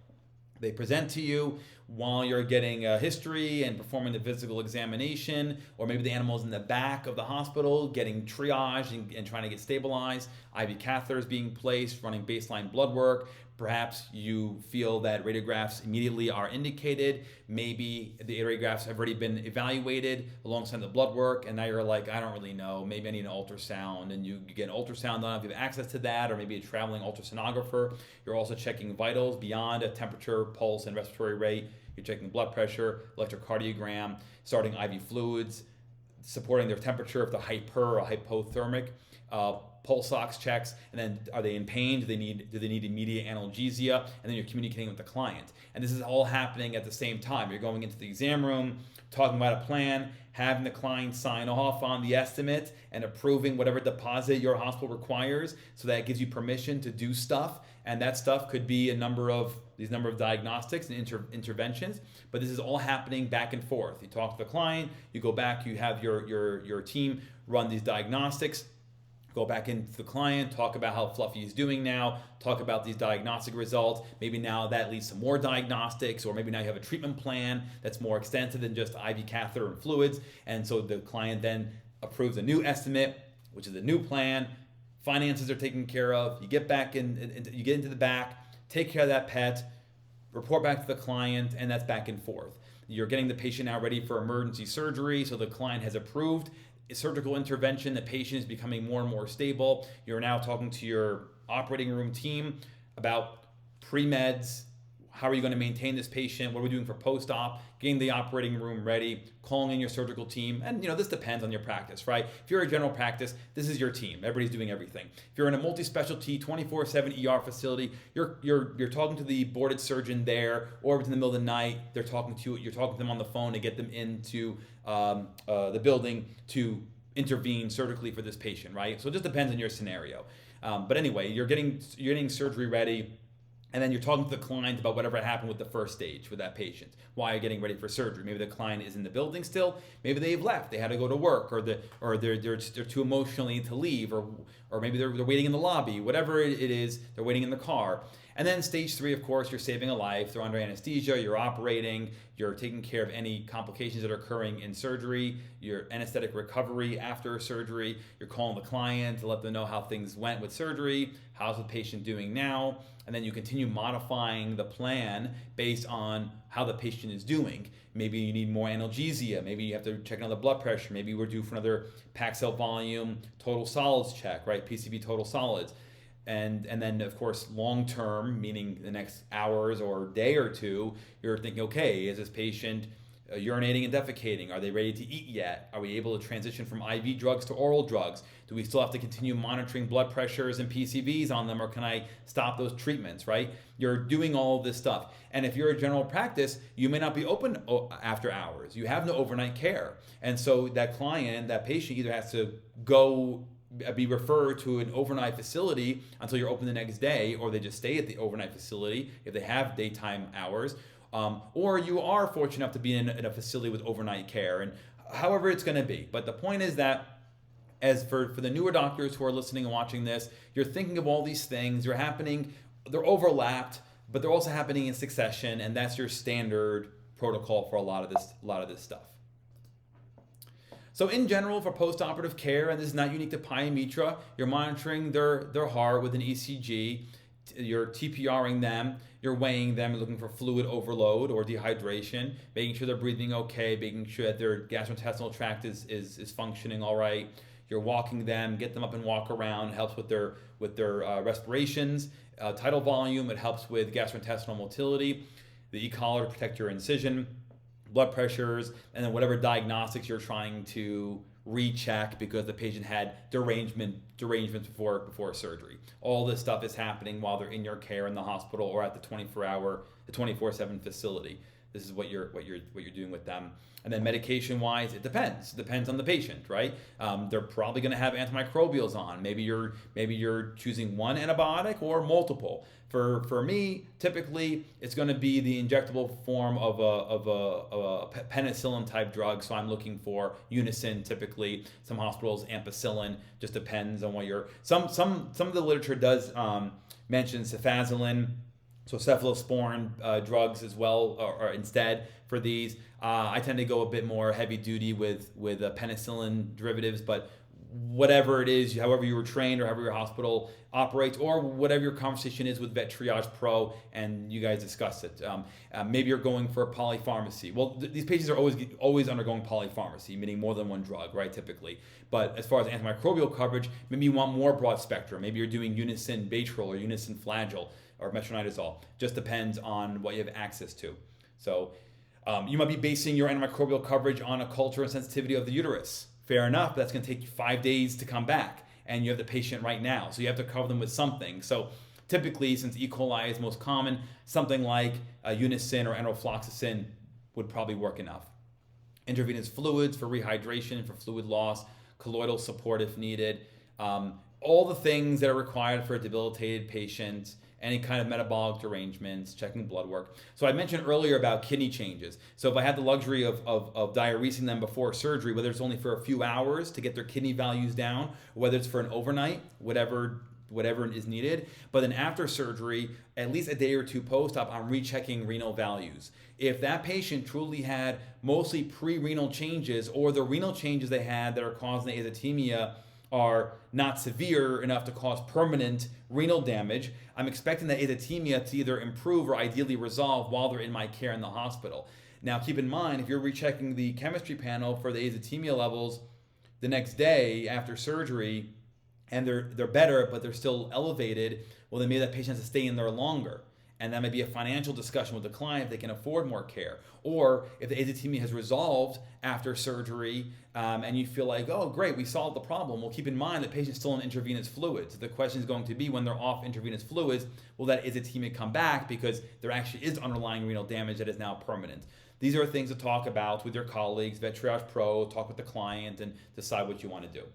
They present to you while you're getting a history and performing the physical examination, or maybe the animal's in the back of the hospital getting triaged and trying to get stabilized, IV catheters being placed, running baseline blood work. Perhaps you feel that radiographs immediately are indicated. Maybe the radiographs have already been evaluated alongside the blood work, and now you're like, I don't really know, maybe I need an ultrasound, and you get an ultrasound done if you have access to that, or maybe a traveling ultrasonographer. You're also checking vitals beyond a temperature, pulse, and respiratory rate. You're checking blood pressure, electrocardiogram, starting IV fluids, supporting their temperature if they're hyper or hypothermic. pulse ox checks, and then are they in pain? Do they need immediate analgesia? And then you're communicating with the client. And this is all happening at the same time. You're going into the exam room, talking about a plan, having the client sign off on the estimate and approving whatever deposit your hospital requires, so that it gives you permission to do stuff. And that stuff could be a number of diagnostics and interventions, but this is all happening back and forth. You talk to the client, you go back, you have your team run these diagnostics, go back into the client, talk about how Fluffy is doing now, talk about these diagnostic results. Maybe now that leads to more diagnostics, or maybe now you have a treatment plan that's more extensive than just IV catheter and fluids. And so the client then approves a new estimate, which is a new plan. Finances are taken care of. You get back you get into the back, take care of that pet, report back to the client, and that's back and forth. You're getting the patient now ready for emergency surgery, so the client has approved surgical intervention. The patient is becoming more and more stable. You're now talking to your operating room team about pre-meds. How are you going to maintain this patient? What are we doing for post-op? Getting the operating room ready, calling in your surgical team. And this depends on your practice, right? If you're a general practice, this is your team. Everybody's doing everything. If you're in a multi-specialty 24/7 ER facility, you're talking to the boarded surgeon there, or if it's in the middle of the night, you're talking to them on the phone to get them into the building to intervene surgically for this patient, right? So it just depends on your scenario. But anyway, you're getting surgery ready. And then you're talking to the client about whatever happened with the first stage with that patient. Why you're getting ready for surgery. Maybe the client is in the building still. Maybe they've left. They had to go to work, or they're too emotionally to leave, or maybe they're waiting in the lobby. Whatever it is, they're waiting in the car. And then stage 3, of course, you're saving a life. They're under anesthesia. You're operating. You're taking care of any complications that are occurring in surgery. Your anesthetic recovery after surgery. You're calling the client to let them know how things went with surgery. How's the patient doing now? And then you continue modifying the plan based on how the patient is doing. Maybe you need more analgesia. Maybe you have to check another blood pressure. Maybe we're due for another packed cell volume total solids check, right? PCV total solids. And then, of course, long term, meaning the next hours or day or two, you're thinking, okay, is this patient urinating and defecating? Are they ready to eat yet? Are we able to transition from IV drugs to oral drugs? Do we still have to continue monitoring blood pressures and PCVs on them, or can I stop those treatments, right? You're doing all of this stuff. And if you're a general practice, you may not be open after hours. You have no overnight care. And so that client, that patient either has to be referred to an overnight facility until you're open the next day, or they just stay at the overnight facility if they have daytime hours, or you are fortunate enough to be in a facility with overnight care, and however it's going to be. But the point is that, as for the newer doctors who are listening and watching this, you're thinking of all these things. They're overlapped, but they're also happening in succession, and that's your standard protocol for a lot of this stuff. So in general, for postoperative care, and this is not unique to Pyometra, you're monitoring their heart with an ECG, you're TPRing them, you're weighing them, looking for fluid overload or dehydration, making sure they're breathing okay, making sure that their gastrointestinal tract is functioning all right. You're walking them, get them up and walk around. It helps with their respirations, tidal volume. It helps with gastrointestinal motility, the e-collar to protect your incision, blood pressures, and then whatever diagnostics you're trying to recheck because the patient had derangements before surgery. All this stuff is happening while they're in your care in the hospital or at the 24/7 facility. This is what you're doing with them. And then medication-wise, it depends. It depends on the patient, right? They're probably going to have antimicrobials on. Maybe you're choosing one antibiotic or multiple. For me, typically it's going to be the injectable form of a penicillin type drug. So I'm looking for Unicin typically. Some hospitals ampicillin. Just depends on what you're. Some of the literature does mention cefazolin. So cephalosporin drugs as well, or instead for these. I tend to go a bit more heavy duty with penicillin derivatives, but whatever it is, however you were trained or however your hospital operates, or whatever your conversation is with Vet Triage Pro, and you guys discuss it. Maybe you're going for polypharmacy. Well, these patients are always undergoing polypharmacy, meaning more than one drug, right, typically. But as far as antimicrobial coverage, maybe you want more broad spectrum. Maybe you're doing Unicin Baytril or Unicin Flagyl or metronidazole. Just depends on what you have access to. So you might be basing your antimicrobial coverage on a culture and sensitivity of the uterus. Fair enough, but that's going to take you 5 days to come back. and you have the patient right now. So you have to cover them with something. So typically, since E. coli is most common, something like unicin or enrofloxacin would probably work enough. Intravenous fluids for rehydration, for fluid loss, colloidal support if needed, all the things that are required for a debilitated patient, any kind of metabolic derangements, checking blood work. So I mentioned earlier about kidney changes. So if I had the luxury of diuresing them before surgery, whether it's only for a few hours to get their kidney values down, whether it's for an overnight, whatever is needed, but then after surgery, at least a day or two post-op, I'm rechecking renal values. If that patient truly had mostly pre-renal changes, or the renal changes they had that are causing the azotemia are not severe enough to cause permanent renal damage, I'm expecting that azotemia to either improve or ideally resolve while they're in my care in the hospital. Now keep in mind, if you're rechecking the chemistry panel for the azotemia levels the next day after surgery, and they're better, but they're still elevated, well, then maybe that patient has to stay in there longer. And that may be a financial discussion with the client if they can afford more care. Or if the azotemia has resolved after surgery and you feel like, oh, great, we solved the problem. Well, keep in mind the patient's still on intravenous fluids. The question is going to be, when they're off intravenous fluids, will that azotemia come back because there actually is underlying renal damage that is now permanent? These are things to talk about with your colleagues, Vet Triage Pro, talk with the client, and decide what you want to do.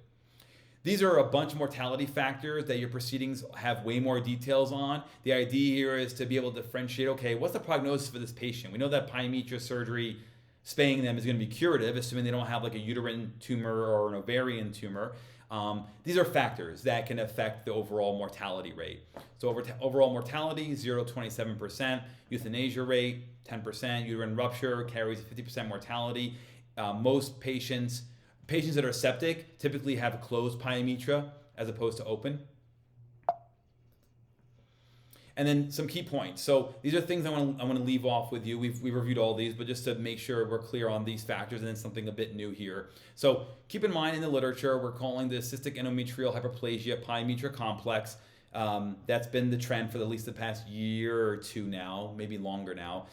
These are a bunch of mortality factors that your proceedings have way more details on. The idea here is to be able to differentiate, okay, what's the prognosis for this patient? We know that Pyometra surgery, spaying them, is going to be curative, assuming they don't have like a uterine tumor or an ovarian tumor. These are factors that can affect the overall mortality rate. So overall mortality, 0 to 27%. Euthanasia rate, 10%. Uterine rupture carries 50% mortality. Most patients that are septic typically have a closed pyometra as opposed to open. And then some key points. So these are things I want to leave off with you. We've reviewed all these, but just to make sure we're clear on these factors, and then something a bit new here. So keep in mind, in the literature, we're calling this cystic endometrial hyperplasia pyometra complex. That's been the trend for at least the past year or two now, maybe longer now.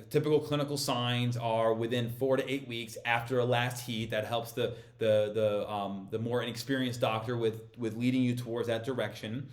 Typical clinical signs are within 4 to 8 weeks after a last heat. That helps the more inexperienced doctor with leading you towards that direction.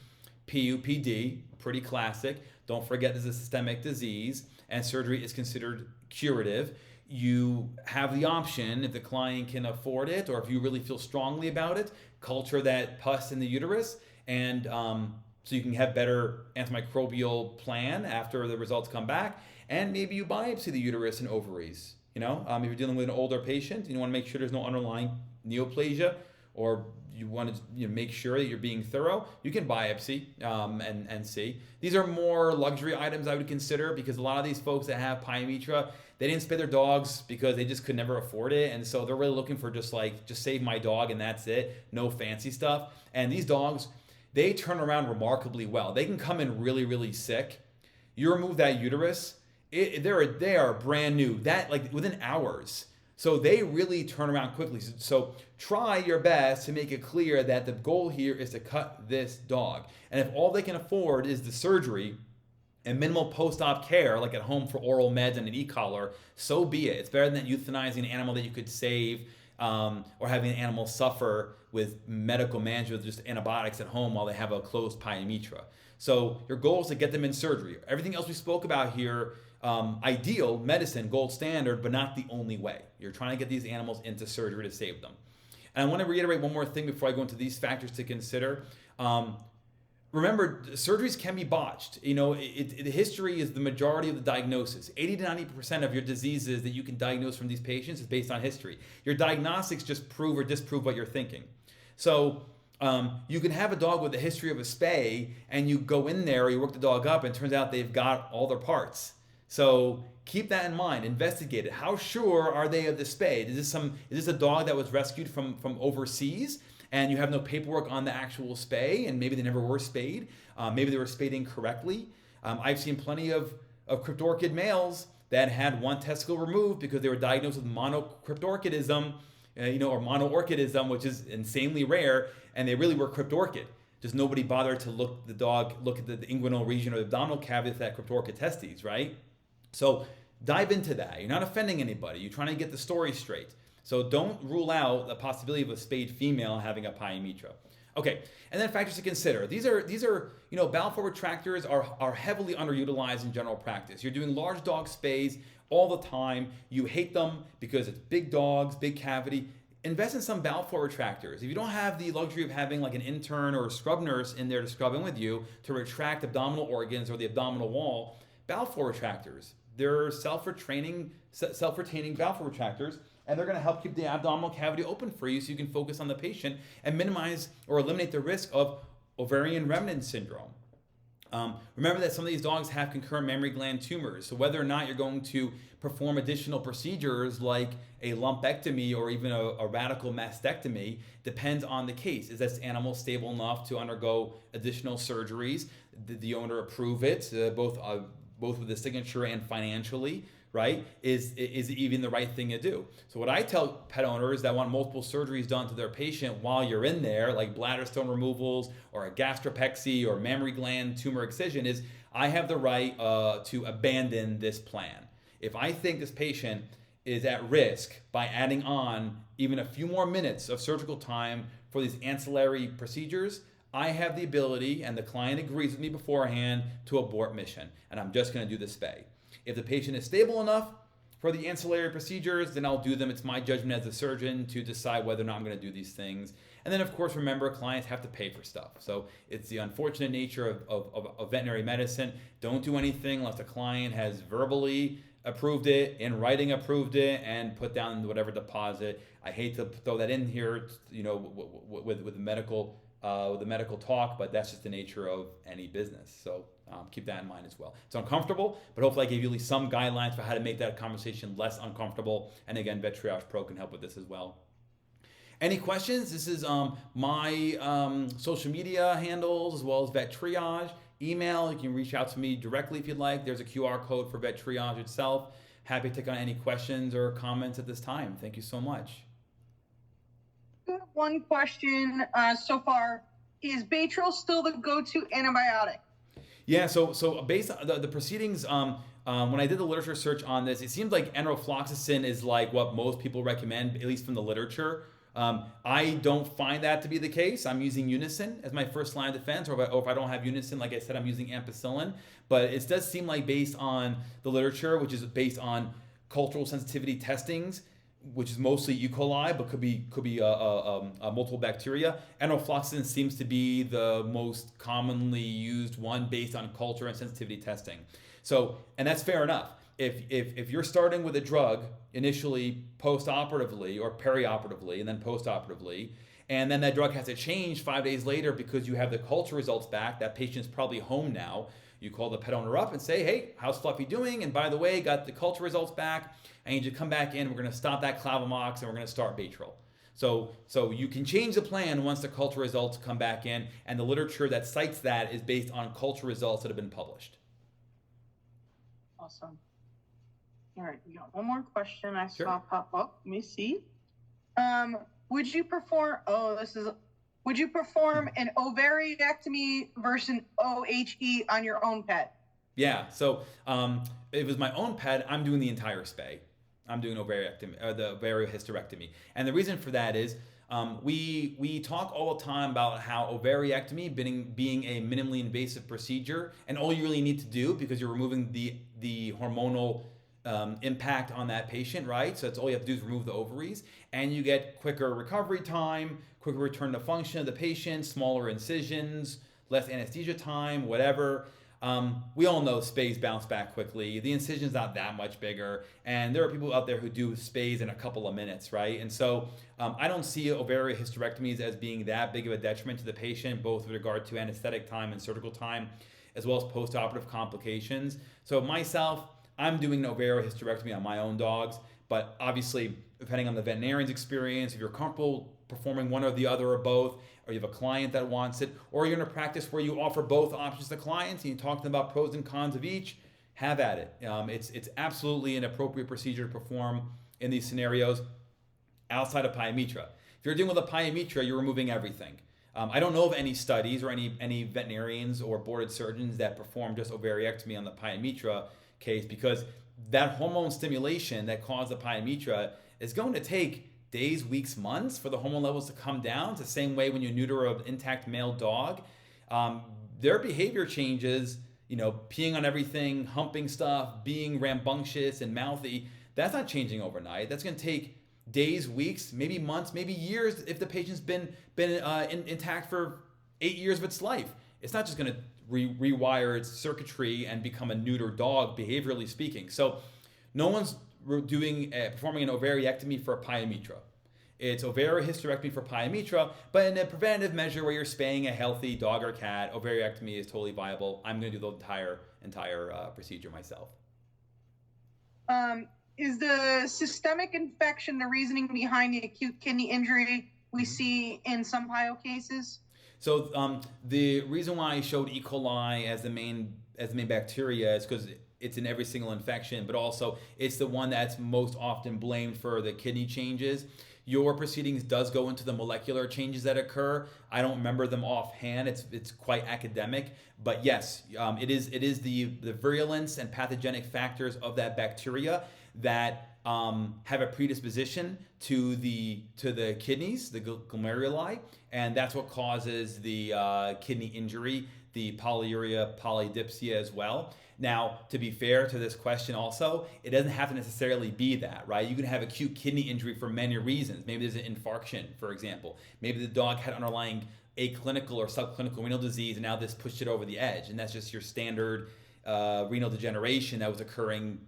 PUPD, pretty classic. Don't forget this is a systemic disease, and surgery is considered curative. You have the option, if the client can afford it, or if you really feel strongly about it, culture that pus in the uterus, and so you can have better antimicrobial plan after the results come back. And maybe you biopsy the uterus and ovaries. If you're dealing with an older patient, you want to make sure there's no underlying neoplasia, or you want to make sure that you're being thorough, you can biopsy and see. These are more luxury items I would consider, because a lot of these folks that have pyometra, they didn't spay their dogs because they just could never afford it. And so they're really looking for just save my dog and that's it. No fancy stuff. And these dogs, they turn around remarkably well. They can come in really, really sick. You remove that uterus, they are brand new, that like within hours. So they really turn around quickly. So try your best to make it clear that the goal here is to cut this dog. And if all they can afford is the surgery and minimal post-op care, like at home for oral meds and an e-collar, so be it. It's better than euthanizing an animal that you could save, or having an animal suffer with medical management with just antibiotics at home while they have a closed pyometra. So your goal is to get them in surgery. Everything else we spoke about here, ideal medicine, gold standard, but not the only way. You're trying to get these animals into surgery to save them. And I want to reiterate one more thing before I go into these factors to consider. Remember, surgeries can be botched. The history is the majority of the diagnosis. 80 to 90% of your diseases that you can diagnose from these patients is based on history. Your diagnostics just prove or disprove what you're thinking. So you can have a dog with a history of a spay, and you go in there, or you work the dog up, and it turns out they've got all their parts. So keep that in mind. Investigate it. How sure are they of the spay? Is this a dog that was rescued from overseas, and you have no paperwork on the actual spay, and maybe they never were spayed? Maybe they were spayed incorrectly. I've seen plenty of cryptorchid males that had one testicle removed because they were diagnosed with monocryptorchidism, or monoorchidism, which is insanely rare, and they really were cryptorchid. Just nobody bothered to look at the inguinal region or the abdominal cavity of that cryptorchid testes, right? So dive into that. You're not offending anybody. You're trying to get the story straight. So don't rule out the possibility of a spayed female having a pyometra. Okay, and then factors to consider. These are bowel forward retractors are heavily underutilized in general practice. You're doing large dog spays all the time. You hate them because it's big dogs, big cavity. Invest in some bowel forward retractors. If you don't have the luxury of having like an intern or a scrub nurse in there to scrub in with you to retract abdominal organs or the abdominal wall, bowel forward retractors. They're self-retaining bowel forward retractors, and they're going to help keep the abdominal cavity open for you so you can focus on the patient and minimize or eliminate the risk of ovarian remnant syndrome. Remember that some of these dogs have concurrent mammary gland tumors, so whether or not you're going to perform additional procedures like a lumpectomy or even a radical mastectomy depends on the case. Is this animal stable enough to undergo additional surgeries? Did the owner approve it, both with the signature and financially? Right? Is it even the right thing to do? So what I tell pet owners that want multiple surgeries done to their patient while you're in there, like bladder stone removals or a gastropexy or mammary gland tumor excision, is I have the right to abandon this plan. If I think this patient is at risk by adding on even a few more minutes of surgical time for these ancillary procedures, I have the ability, and the client agrees with me beforehand, to abort mission, and I'm just going to do the spay. If the patient is stable enough for the ancillary procedures, then I'll do them. It's my judgment as a surgeon to decide whether or not I'm going to do these things. And then, of course, remember, clients have to pay for stuff. So it's the unfortunate nature of veterinary medicine. Don't do anything unless the client has verbally approved it, in writing approved it, and put down whatever deposit. I hate to throw that in here, with the medical talk, but that's just the nature of any business. So keep that in mind as well. It's uncomfortable, but hopefully I gave you at least some guidelines for how to make that conversation less uncomfortable. And again, Vet Triage Pro can help with this as well. Any questions? This is my social media handles as well as Vet Triage. Email, you can reach out to me directly if you'd like. There's a QR code for Vet Triage itself. Happy to take on any questions or comments at this time. Thank you so much. One question so far: is Baytril still the go-to antibiotic? Yeah, so based on the proceedings, when I did the literature search on this, it seems like enrofloxacin is like what most people recommend, at least from the literature. I don't find that to be the case. I'm using Unison as my first line of defense, or if I don't have Unison, like I said, I'm using ampicillin. But it does seem like, based on the literature, which is based on cultural sensitivity testings, which is mostly E. coli, but could be multiple bacteria. Enrofloxacin seems to be the most commonly used one based on culture and sensitivity testing. So, and that's fair enough. If you're starting with a drug initially post-operatively or perioperatively and then post-operatively, and then that drug has to change 5 days later because you have the culture results back, that patient's probably home now, you call the pet owner up and say, hey, how's Fluffy doing? And by the way, got the culture results back. I need you to come back in. We're going to stop that Clavamox and we're going to start Baytril. So you can change the plan once the culture results come back in, and the literature that cites that is based on culture results that have been published. Awesome. All right, we got one more question I Sure. saw pop up. Let me see. Would you perform an ovariohysterectomy versus an OHE on your own pet? Yeah, so if it was my own pet, I'm doing the entire spay. I'm doing ovariohysterectomy, the ovariohysterectomy. And the reason for that is we talk all the time about how ovariohysterectomy being a minimally invasive procedure, and all you really need to do, because you're removing the hormonal impact on that patient, right? So that's all you have to do is remove the ovaries, and you get quicker recovery time, quicker return to function of the patient, smaller incisions, less anesthesia time, whatever. We all know spays bounce back quickly. The incision's not that much bigger, and there are people out there who do spays in a couple of minutes, right? And so I don't see ovariohysterectomies as being that big of a detriment to the patient, both with regard to anesthetic time and surgical time, as well as post-operative complications. So myself, I'm doing an ovariohysterectomy on my own dogs, but obviously, depending on the veterinarian's experience, if you're comfortable performing one or the other or both, or you have a client that wants it, or you're in a practice where you offer both options to clients and you talk to them about pros and cons of each, have at it. It's absolutely an appropriate procedure to perform in these scenarios outside of Pyometra. If you're dealing with a Pyometra, you're removing everything. I don't know of any studies or any veterinarians or boarded surgeons that perform just ovariohysterectomy on the Pyometra case, because that hormone stimulation that caused the Pyometra is going to take days, weeks, months for the hormone levels to come down. It's the same way when you neuter an intact male dog. Their behavior changes, peeing on everything, humping stuff, being rambunctious and mouthy. That's not changing overnight. That's going to take days, weeks, maybe months, maybe years if the patient's been intact for 8 years of its life. It's not just going to rewire its circuitry and become a neuter dog, behaviorally speaking. So no one's performing an ovariohysterectomy for a Pyometra. It's ovariohysterectomy for Pyometra, but in a preventative measure where you're spaying a healthy dog or cat, ovariohysterectomy is totally viable. I'm going to do the entire procedure myself. Is the systemic infection the reasoning behind the acute kidney injury we see in some pyo cases? So the reason why I showed E. coli as the main bacteria is because it's in every single infection, but also it's the one that's most often blamed for the kidney changes. Your proceedings does go into the molecular changes that occur. I don't remember them offhand. It's quite academic, but yes, it is the virulence and pathogenic factors of that bacteria that have a predisposition to the kidneys, the glomeruli, and that's what causes the kidney injury, the polyuria, polydipsia as well. Now, to be fair to this question also, it doesn't have to necessarily be that, right? You can have acute kidney injury for many reasons. Maybe there's an infarction, for example. Maybe the dog had underlying aclinical or subclinical renal disease, and now this pushed it over the edge, and that's just your standard renal degeneration that was occurring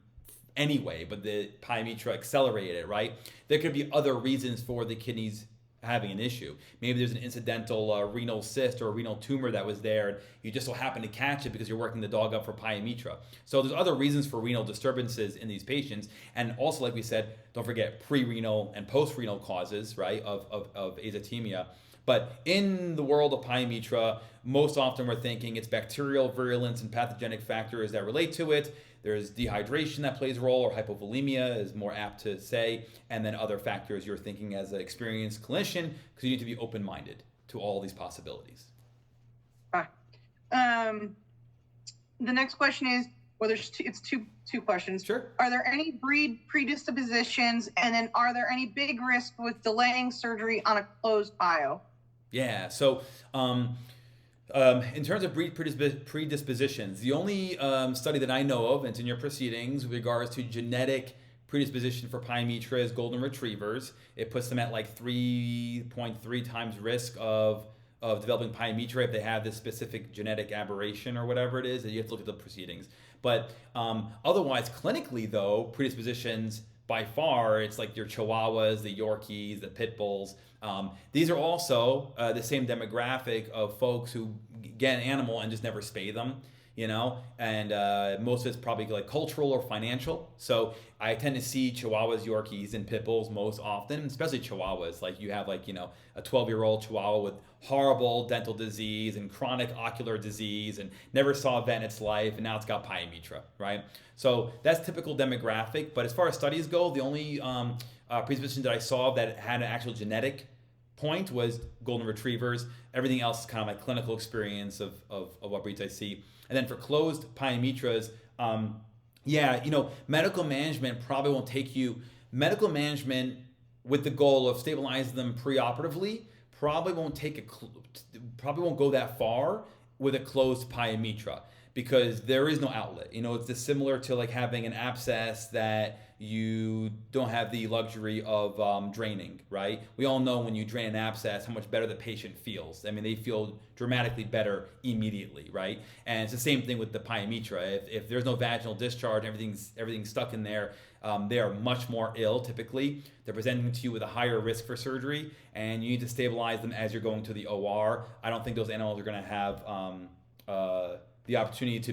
anyway, but the Pyometra accelerated it, right? There could be other reasons for the kidneys having an issue. Maybe there's an incidental renal cyst or a renal tumor that was there, and you just so happen to catch it because you're working the dog up for Pyometra. So there's other reasons for renal disturbances in these patients, and also, like we said, don't forget pre-renal and post-renal causes, right, of azotemia. But in the world of Pyometra, most often we're thinking it's bacterial virulence and pathogenic factors that relate to it. There's dehydration that plays a role, or hypovolemia is more apt to say, and then other factors you're thinking as an experienced clinician, because you need to be open-minded to all these possibilities. The next question is, it's two questions. Sure. Are there any breed predispositions, and then are there any big risks with delaying surgery on a closed pyo? Yeah, so in terms of breed predispositions, the only study that I know of, and it's in your proceedings, with regards to genetic predisposition for Pyometra is golden retrievers. It puts them at like 3.3 times risk of developing Pyometra if they have this specific genetic aberration or whatever it is. You have to look at the proceedings. But otherwise, clinically though, predispositions by far, it's like your Chihuahuas, the Yorkies, the Pit Bulls. These are also the same demographic of folks who get an animal and just never spay them, and most of it's probably like cultural or financial. So I tend to see Chihuahuas, Yorkies, and Pit Bulls most often, especially Chihuahuas. Like you have a 12-year-old Chihuahua with horrible dental disease and chronic ocular disease and never saw a vet in its life, and now it's got Pyometra, right? So that's typical demographic. But as far as studies go, the only predisposition that I saw that had an actual genetic point was golden retrievers. Everything else is kind of my clinical experience of what breeds I see. And then for closed Pyometras, medical management probably won't take you. Medical management with the goal of stabilizing them preoperatively probably won't go that far with a closed Pyometra, because there is no outlet. It's just similar to like having an abscess that you don't have the luxury of draining, right? We all know when you drain an abscess how much better the patient feels. I mean, they feel dramatically better immediately, right? And it's the same thing with the Pyometra. If there's no vaginal discharge, everything's stuck in there, they are much more ill typically. They're presenting to you with a higher risk for surgery, and you need to stabilize them as you're going to the OR. I don't think those animals are going to have the opportunity to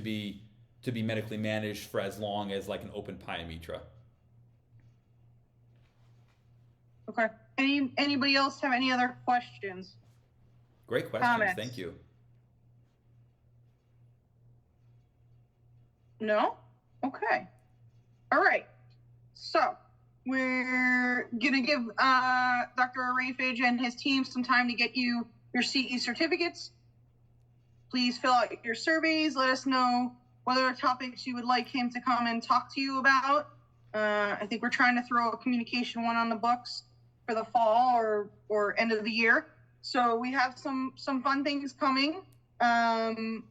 be medically managed for as long as like an open Pyometra. Okay. Anybody else have any other questions? Great questions. Comments? Thank you. No? Okay. All right. So we're going to give Dr. Ireifej and his team some time to get you your CE certificates. Please fill out your surveys. Let us know what other topics you would like him to come and talk to you about. I think we're trying to throw a communication one on the books. for the fall or end of the year. So we have some fun things coming.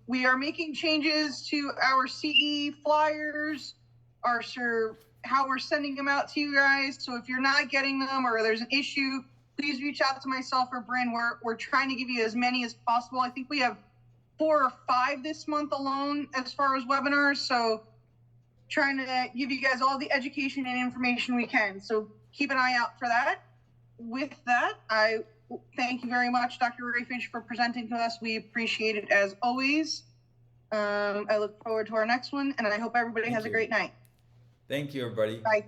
We are making changes to our CE flyers, how we're sending them out to you guys. So if you're not getting them or there's an issue, please reach out to myself or Bryn. We're trying to give you as many as possible. I think we have 4 or 5 this month alone as far as webinars. So trying to give you guys all the education and information we can. So keep an eye out for that. With that, I thank you very much, Dr. Ireifej, for presenting to us. We appreciate it as always. I look forward to our next one, and I hope everybody has a great night. Thank you, everybody. Bye.